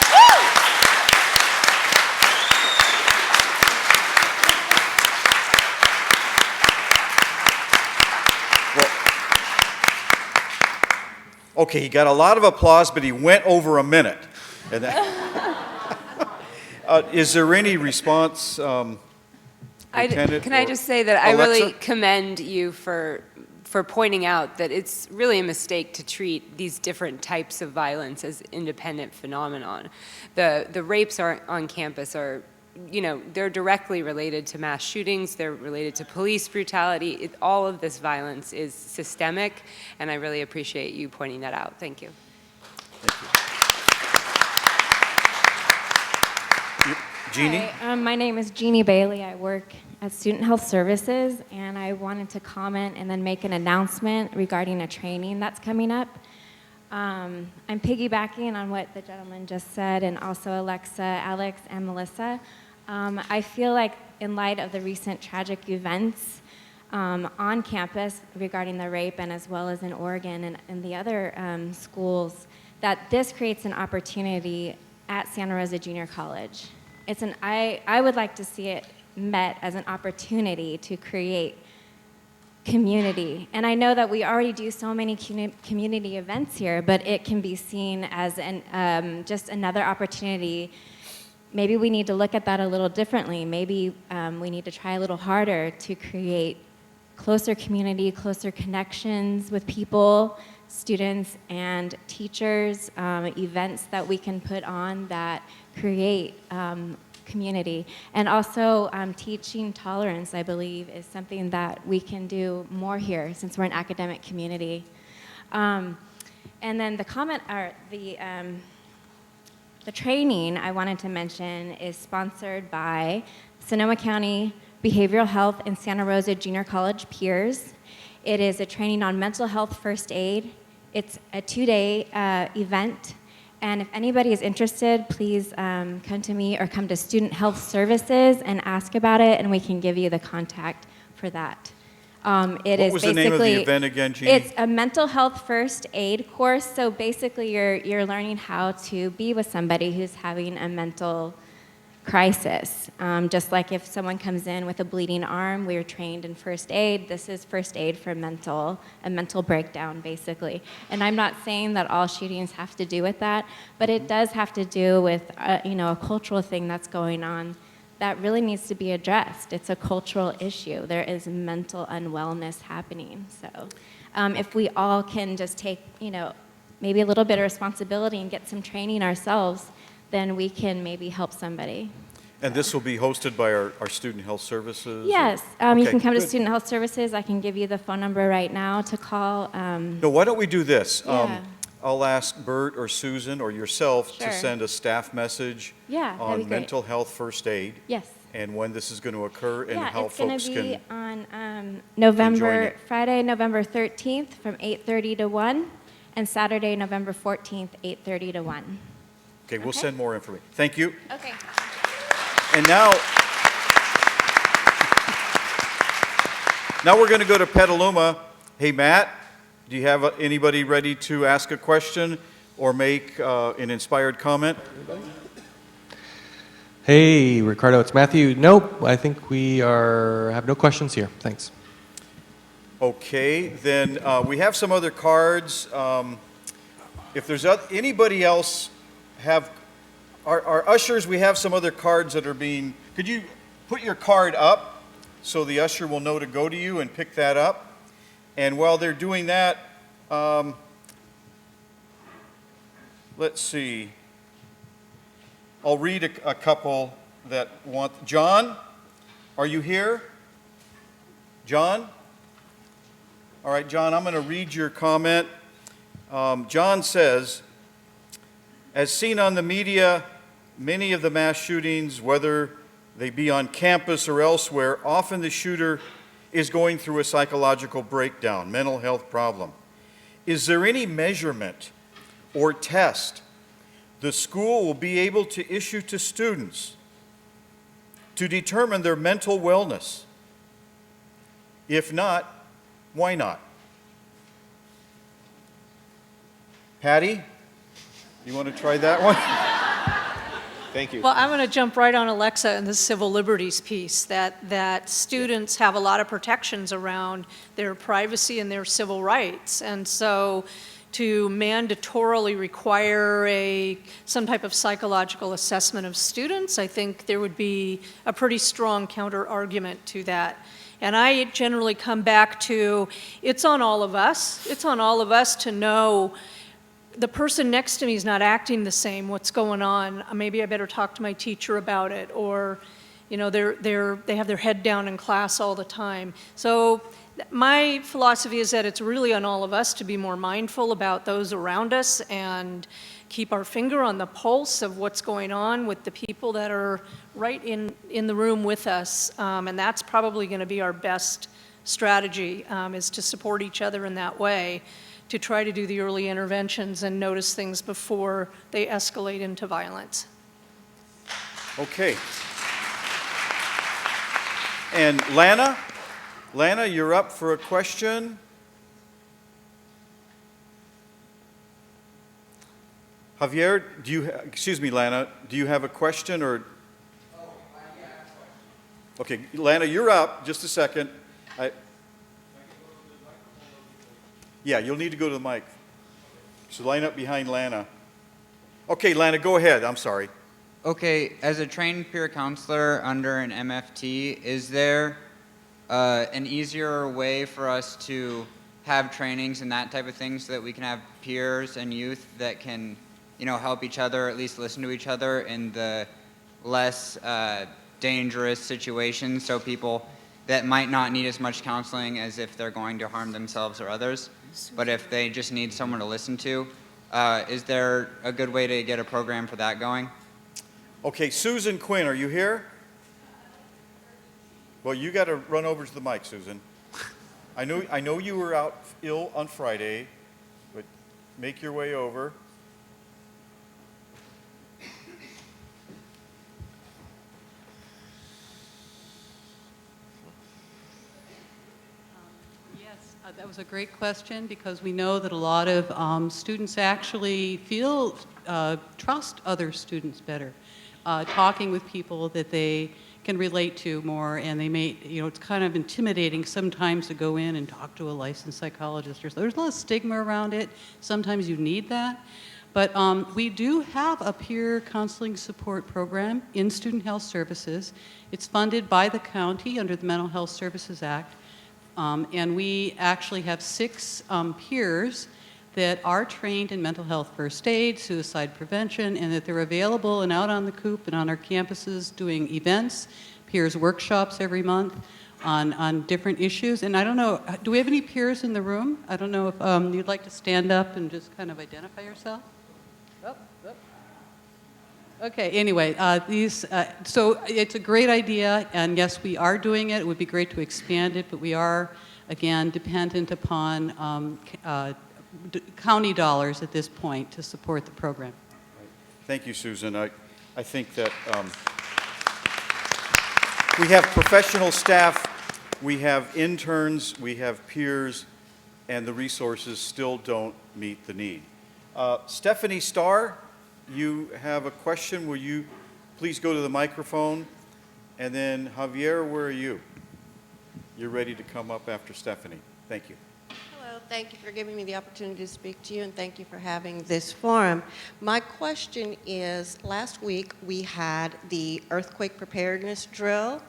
Okay, he got a lot of applause, but he went over a minute. And is there any response, Lieutenant? Can I just say that I really commend you for pointing out that it's really a mistake to treat these different types of violence as independent phenomenon. The rapes on campus are, they're directly related to mass shootings, they're related to police brutality. All of this violence is systemic, and I really appreciate you pointing that out. Thank you. Jeannie? Hi, my name is Jeannie Bailey. I work at Student Health Services, and I wanted to comment and then make an announcement regarding a training that's coming up. I'm piggybacking on what the gentleman just said, and also Alexa, Alex, and Melissa. I feel like in light of the recent tragic events on campus regarding the rape, and as well as in Oregon and the other schools, that this creates an opportunity at Santa Rosa Junior College. I would like to see it met as an opportunity to create community. And I know that we already do so many community events here, but it can be seen as just another opportunity. Maybe we need to look at that a little differently. Maybe we need to try a little harder to create closer community, closer connections with people, students and teachers, events that we can put on that create community. And also teaching tolerance, I believe, is something that we can do more here since we're an academic community. And then the comment, or the training I wanted to mention is sponsored by Sonoma County Behavioral Health and Santa Rosa Junior College peers. It is a training on mental health first aid. It's a 2-day event. And if anybody is interested, please come to me or come to Student Health Services and ask about it, and we can give you the contact for that. What was the name of the event again, Jeannie? It's a mental health first aid course. So basically, you're learning how to be with somebody who's having a mental crisis. Just like if someone comes in with a bleeding arm, we're trained in first aid. This is first aid for a mental breakdown, basically. And I'm not saying that all shootings have to do with that, but it does have to do with a cultural thing that's going on that really needs to be addressed. It's a cultural issue. There is mental unwellness happening. So if we all can just take maybe a little bit of responsibility and get some training ourselves, then we can maybe help somebody. And this will be hosted by our Student Health Services? Yes, Okay, you can come to good. Student Health Services. I can give you the phone number right now to call. No, why don't we do this? Yeah. I'll ask Bert or Susan or yourself Sure. to send a staff message Yeah, that'd be on great. mental health first aid. Yes. And when this is going to occur and how it's going folks to be can. on Friday, November 13th from 8:30 to 1, and Saturday, November 14th, 8:30 to 1. Okay, we'll send more information. Thank you. Okay. And now we're going to go to Petaluma. Hey, Matt, do you have anybody ready to ask a question or make an inspired comment? Hey, Ricardo, it's Matthew. Nope, I think we have no questions here. Thanks. Okay, then we have some other cards. If there's anybody else our ushers, we have some other cards that are being, could you put your card up so the usher will know to go to you and pick that up? And while they're doing that, let's see. I'll read a couple that want. John, are you here? John? All right, John, I'm going to read your comment. John says, as seen on the media, many of the mass shootings, whether they be on campus or elsewhere, often the shooter is going through a psychological breakdown, mental health problem. Is there any measurement or test the school will be able to issue to students to determine their mental wellness? If not, why not? Patty, you want to try that one? Thank you. Well, I'm going to jump right on Alexa and the civil liberties piece, that students have a lot of protections around their privacy and their civil rights. And so to mandatorily require some type of psychological assessment of students, I think there would be a pretty strong counter argument to that. And I generally come back to, it's on all of us. It's on all of us to know the person next to me is not acting the same, what's going on? Maybe I better talk to my teacher about it, or, you know, they have their head down in class all the time. So my philosophy is that it's really on all of us to be more mindful about those around us and keep our finger on the pulse of what's going on with the people that are right in the room with us. And that's probably going to be our best strategy, is to support each other in that way, to try to do the early interventions and notice things before they escalate into violence. Okay. And Lana, you're up for a question. Javier, excuse me, Lana, do you have a question or? Okay, Lana, you're up. Just a second. Yeah, you'll need to go to the mic. So line up behind Lana. Okay, Lana, go ahead. I'm sorry. Okay, as a trained peer counselor under an MFT, is there an easier way for us to have trainings and that type of thing so that we can have peers and youth that can, you know, help each other, at least listen to each other in the less dangerous situations, so people that might not need as much counseling as if they're going to harm themselves or others, but if they just need someone to listen to, is there a good way to get a program for that going? Okay, Susan Quinn, are you here? Well, you got to run over to the mic, Susan. I know you were out ill on Friday, but make your way over. That was a great question, because we know that a lot of students actually trust other students better, talking with people that they can relate to more, and they may, you know, it's kind of intimidating sometimes to go in and talk to a licensed psychologist. There's a lot of stigma around it. Sometimes you need that. But we do have a peer counseling support program in Student Health Services. It's funded by the county under the Mental Health Services Act. And we actually have 6 peers that are trained in mental health first aid, suicide prevention, and that they're available and out on the coop and on our campuses doing events, peers workshops every month on different issues. And I don't know, do we have any peers in the room? I don't know if you'd like to stand up and just kind of identify yourself? Okay, anyway, so it's a great idea, and yes, we are doing it. It would be great to expand it, but we are, again, dependent upon county dollars at this point to support the program. Thank you, Susan. I think that we have professional staff, we have interns, we have peers, and the resources still don't meet the need. Stephanie Starr, you have a question. Will you please go to the microphone? And then Javier, where are you? You're ready to come up after Stephanie. Thank you. Hello, thank you for giving me the opportunity to speak to you, and thank you for having this forum. My question is, last week we had the earthquake preparedness drill.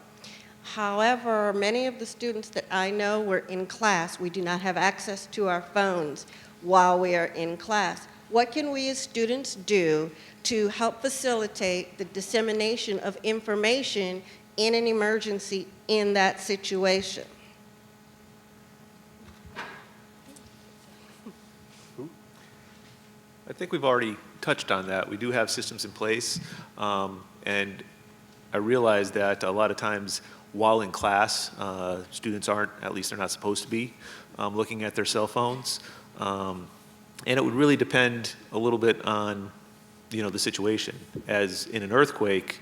However, many of the students that I know were in class. We do not have access to our phones while we are in class. What can we as students do to help facilitate the dissemination of information in an emergency in that situation? I think we've already touched on that. We do have systems in place, and I realized that a lot of times while in class, students aren't, at least they're not supposed to be, looking at their cell phones. And it would really depend a little bit on, the situation. As in an earthquake,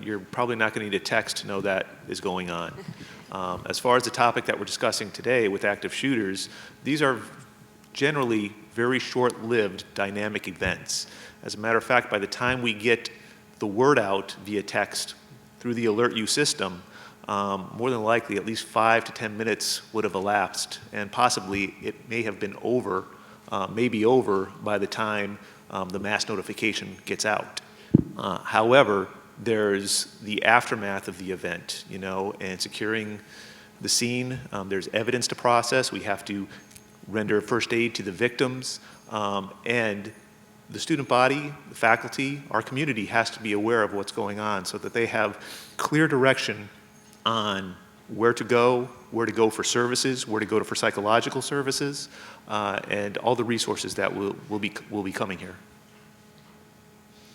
you're probably not going to need a text to know that is going on. As far as the topic that we're discussing today with active shooters, these are generally very short-lived dynamic events. As a matter of fact, by the time we get the word out via text through the Alert You system, more than likely at least 5 to 10 minutes would have elapsed, and possibly it may have been over, maybe over by the time the mass notification gets out. However, there's the aftermath of the event, and securing the scene. There's evidence to process. We have to render first aid to the victims, and the student body, the faculty, our community has to be aware of what's going on so that they have clear direction on where to go for services, where to go for psychological services, and all the resources that will be coming here.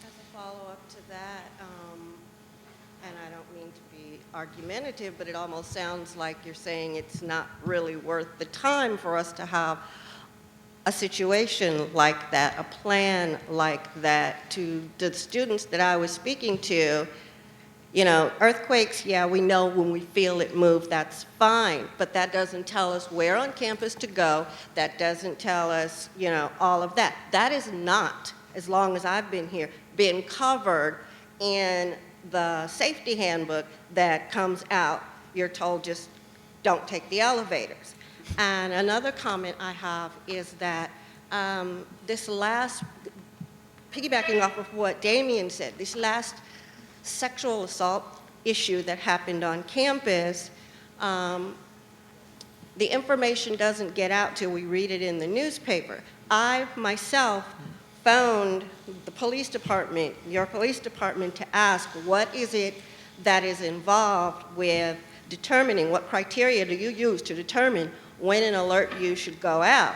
As a follow-up to that, and I don't mean to be argumentative, but it almost sounds like you're saying it's not really worth the time for us to have a situation like that, a plan like that. To the students that I was speaking to, earthquakes, yeah, we know when we feel it move, that's fine, but that doesn't tell us where on campus to go. That doesn't tell us, all of that. That is not, as long as I've been here, been covered in the safety handbook that comes out. You're told just don't take the elevators. And another comment I have is that piggybacking off of what Damien said, this last sexual assault issue that happened on campus, the information doesn't get out till we read it in the newspaper. I myself phoned the police department, your police department, to ask what is it that is involved with determining, what criteria do you use to determine when an Alert You should go out.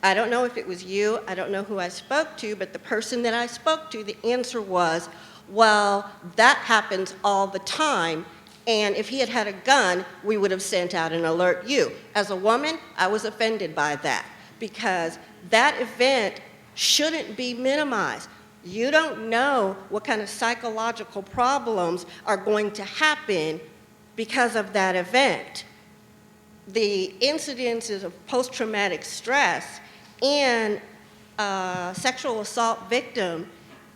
I don't know if it was you, I don't know who I spoke to, but the person that I spoke to, the answer was, well, that happens all the time, and if he had had a gun, we would have sent out an Alert You. As a woman, I was offended by that, because that event shouldn't be minimized. You don't know what kind of psychological problems are going to happen because of that event. The incidences of post-traumatic stress in a sexual assault victim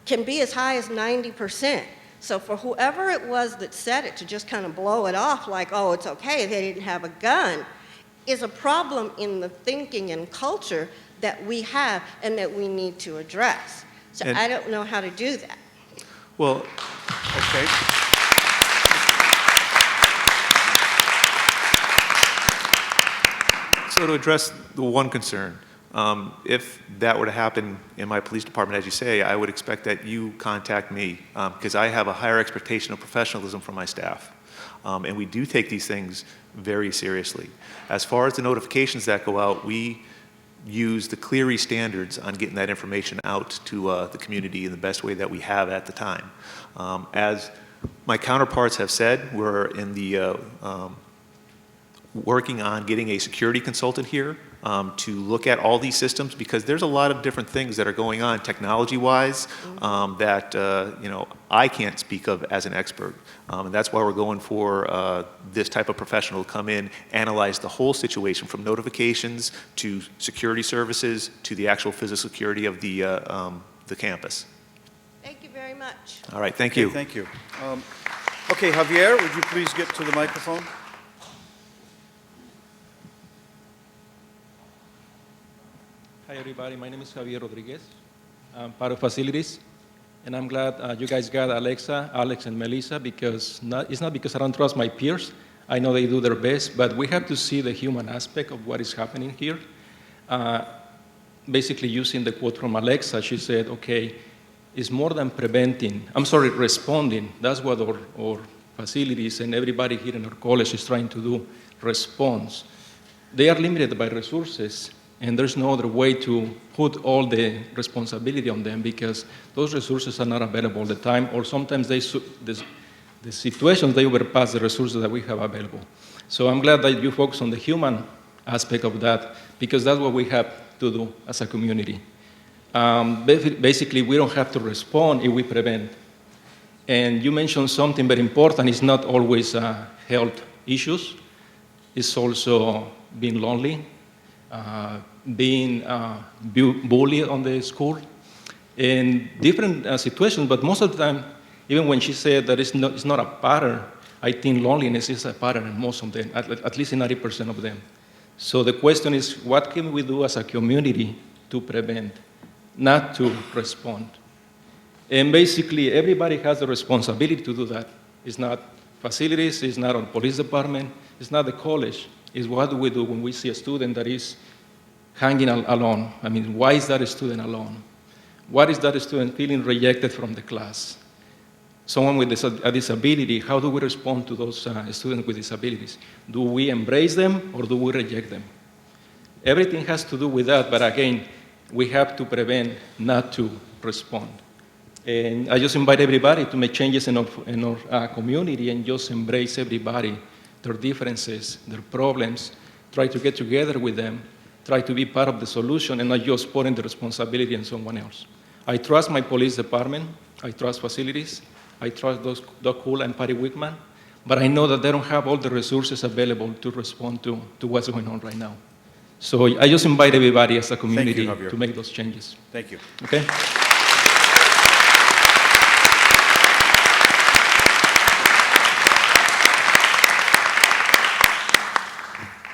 can be as high as 90%. So for whoever it was that said it, to just kind of blow it off like, oh, it's okay, they didn't have a gun, is a problem in the thinking and culture that we have and that we need to address. So I don't know how to do that. Well, okay. So to address the one concern, if that were to happen in my police department, as you say, I would expect that you contact me, because I have a higher expectation of professionalism from my staff. And we do take these things very seriously. As far as the notifications that go out, we use the Clery standards on getting that information out to the community in the best way that we have at the time. As my counterparts have said, we're in the working on getting a security consultant here to look at all these systems, because there's a lot of different things that are going on technology-wise that I can't speak of as an expert. And that's why we're going for this type of professional to come in, analyze the whole situation from notifications to security services to the actual physical security of the campus. Thank you very much. All right, thank you. Thank you. Okay, Javier, would you please get to the microphone? Hi everybody, my name is Javier Rodriguez. I'm part of facilities, and I'm glad you guys got Alexa, Alex, and Melissa, because it's not because I don't trust my peers. I know they do their best, but we have to see the human aspect of what is happening here. Basically, using the quote from Alexa, she said, okay, it's more than responding. That's what our facilities and everybody here in our college is trying to do, response. They are limited by resources, and there's no other way to put all the responsibility on them, because those resources are not available all the time, or sometimes the situations, they overpass the resources that we have available. So I'm glad that you focus on the human aspect of that, because that's what we have to do as a community. Basically, we don't have to respond if we prevent. And you mentioned something very important. It's not always health issues. It's also being lonely, being bullied on the school, in different situations. But most of the time, even when she said that it's not a pattern, I think loneliness is a pattern in most of them, at least in 90% of them. So the question is, what can we do as a community to prevent, not to respond? And basically, everybody has the responsibility to do that. It's not facilities, it's not our police department, it's not the college. It's what do we do when we see a student that is hanging alone? I mean, why is that student alone? What is that student feeling rejected from the class? Someone with a disability, how do we respond to those students with disabilities? Do we embrace them or do we reject them? Everything has to do with that, but again, we have to prevent, not to respond. And I just invite everybody to make changes in our community and just embrace everybody, their differences, their problems, try to get together with them, try to be part of the solution and not just putting the responsibility on someone else. I trust my police department, I trust facilities, I trust Doc Cool and Patty Wickman, but I know that they don't have all the resources available to respond to what's going on right now. So I just invite everybody as a community to make those changes. Thank you. Okay?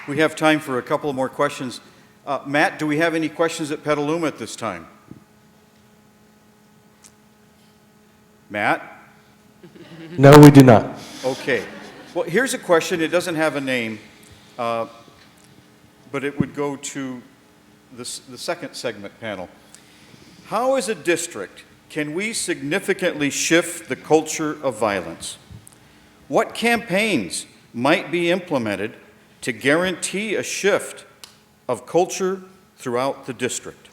We have time for a couple more questions. Matt, do we have any questions at Petaluma at this time? Matt? No, we do not. Okay. Well, here's a question. It doesn't have a name, but it would go to the second segment panel. How, as a district, can we significantly shift the culture of violence? What campaigns might be implemented to guarantee a shift of culture throughout the district?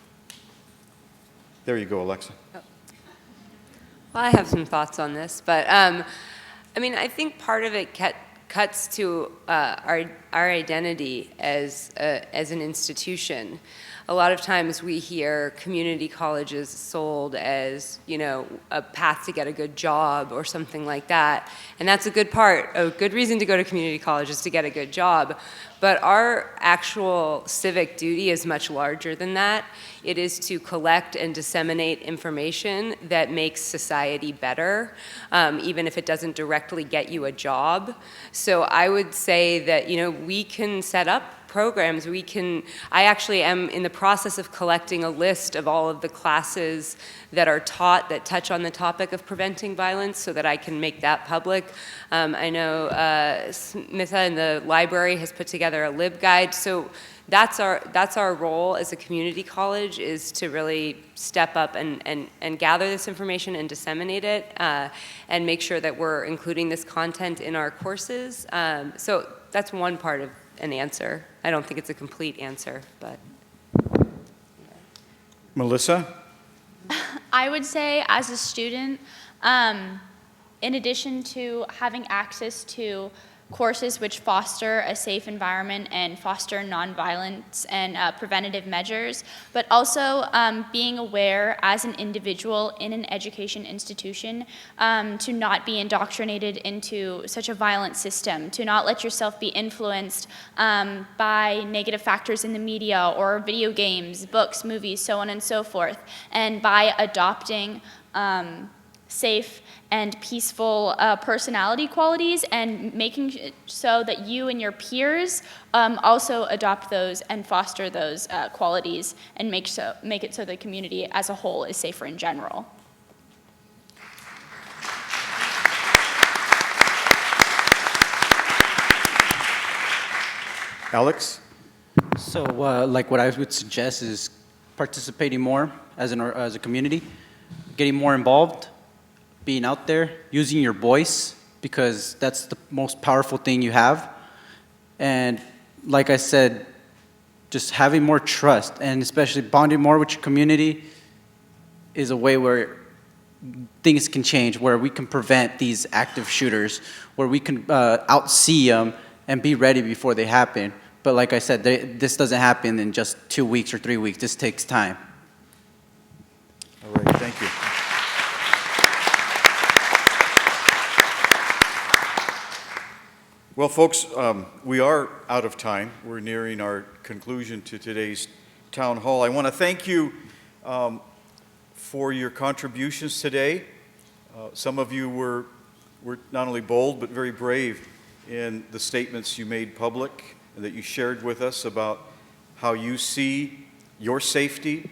There you go, Alexa. Well, I have some thoughts on this, but I mean, I think part of it cuts to our identity as an institution. A lot of times we hear community colleges sold as, you know, a path to get a good job or something like that. And that's a good reason to go to community college is to get a good job. But our actual civic duty is much larger than that. It is to collect and disseminate information that makes society better, even if it doesn't directly get you a job. So I would say that, you know, we can set up programs. I actually am in the process of collecting a list of all of the classes that are taught that touch on the topic of preventing violence so that I can make that public. I know Smitha in the library has put together a LibGuide. So that's our role as a community college, is to really step up and gather this information and disseminate it and make sure that we're including this content in our courses. So that's one part of an answer. I don't think it's a complete answer, but. Melissa? I would say, as a student, in addition to having access to courses which foster a safe environment and foster nonviolence and preventative measures, but also being aware as an individual in an education institution to not be indoctrinated into such a violent system, to not let yourself be influenced by negative factors in the media or video games, books, movies, so on and so forth, and by adopting safe and peaceful personality qualities and making so that you and your peers also adopt those and foster those qualities and make it so the community as a whole is safer in general. Alex? So, like what I would suggest is participating more as a community, getting more involved, being out there, using your voice, because that's the most powerful thing you have. And like I said, just having more trust and especially bonding more with your community is a way where things can change, where we can prevent these active shooters, where we can outsee them and be ready before they happen. But like I said, this doesn't happen in just 2 weeks or 3 weeks. This takes time. All right, thank you. Well, folks, we are out of time. We're nearing our conclusion to today's town hall. I want to thank you for your contributions today. Some of you were not only bold, but very brave in the statements you made public and that you shared with us about how you see your safety,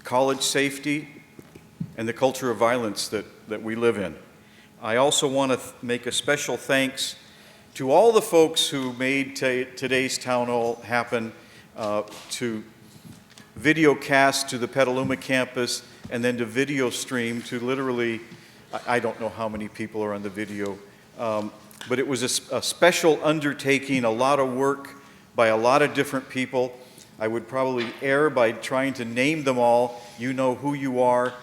college safety, and the culture of violence that we live in. I also want to make a special thanks to all the folks who made today's town hall happen, to video cast to the Petaluma campus, and then to video stream to literally, I don't know how many people are on the video, but it was a special undertaking, a lot of work by a lot of different people. I would probably err by trying to name them all. You know who you are.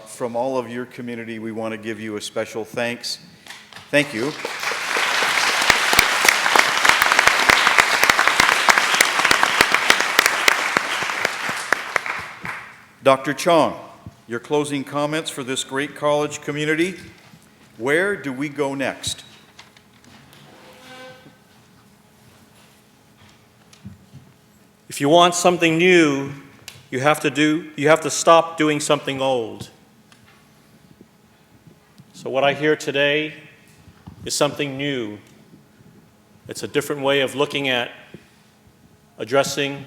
From all of your community, we want to give you a special thanks. Thank you. Dr. Chong, your closing comments for this great college community. Where do we go next? If you want something new, you have to stop doing something old. So what I hear today is something new. It's a different way of looking at addressing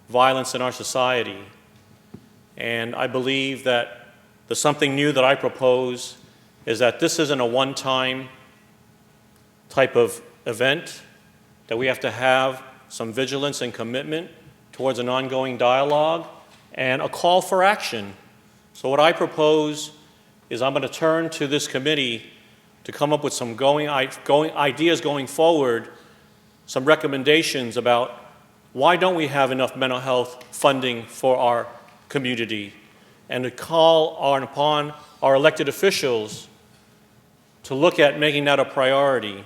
violence in our society. And I believe that the something new that I propose is that this isn't a one-time type of event, that we have to have some vigilance and commitment towards an ongoing dialogue and a call for action. So what I propose is I'm going to turn to this committee to come up with some ideas going forward, some recommendations about why don't we have enough mental health funding for our community, and to call upon our elected officials to look at making that a priority.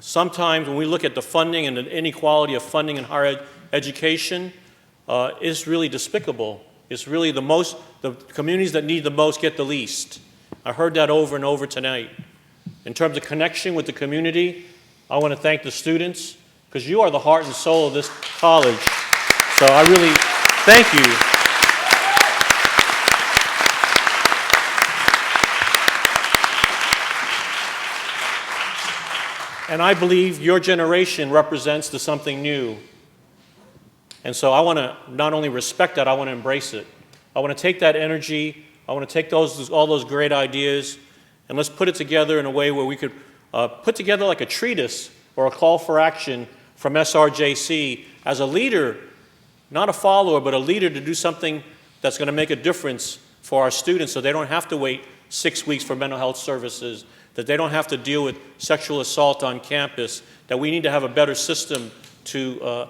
Sometimes when we look at the funding and the inequality of funding in higher education, it's really despicable. It's really the communities that need the most get the least. I heard that over and over tonight. In terms of connection with the community, I want to thank the students, because you are the heart and soul of this college. So I really thank you. And I believe your generation represents the something new. And so I want to not only respect that, I want to embrace it. I want to take that energy, I want to take all those great ideas, and let's put it together in a way where we could put together like a treatise or a call for action from SRJC as a leader, not a follower, but a leader to do something that's going to make a difference for our students so they don't have to wait 6 weeks for mental health services, that they don't have to deal with sexual assault on campus, that we need to have a better system to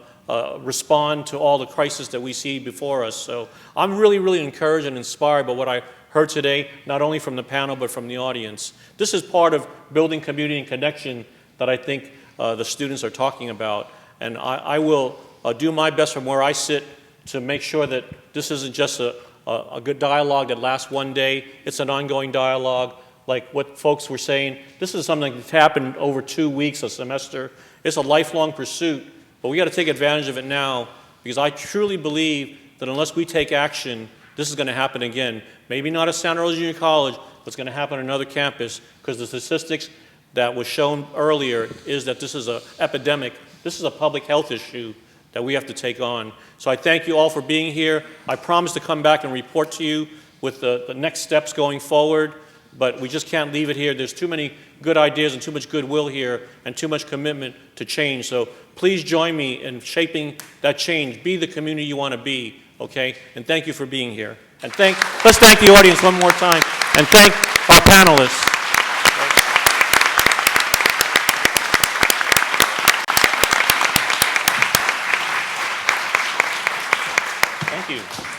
respond to all the crises that we see before us. So I'm really, really encouraged and inspired by what I heard today, not only from the panel, but from the audience. This is part of building community and connection that I think the students are talking about. And I will do my best from where I sit to make sure that this isn't just a good dialogue that lasts one day. It's an ongoing dialogue. Like what folks were saying, this is something that's happened over 2 weeks, a semester. It's a lifelong pursuit, but we got to take advantage of it now, because I truly believe that unless we take action, this is going to happen again. Maybe not at Santa Rosa Junior College, but it's going to happen on another campus, because the statistics that was shown earlier is that this is an epidemic. This is a public health issue that we have to take on. So I thank you all for being here. I promise to come back and report to you with the next steps going forward. But we just can't leave it here. There's too many good ideas and too much goodwill here and too much commitment to change. So please join me in shaping that change. Be the community you want to be, okay? And thank you for being here. And let's thank the audience one more time, and thank our panelists. Thank you.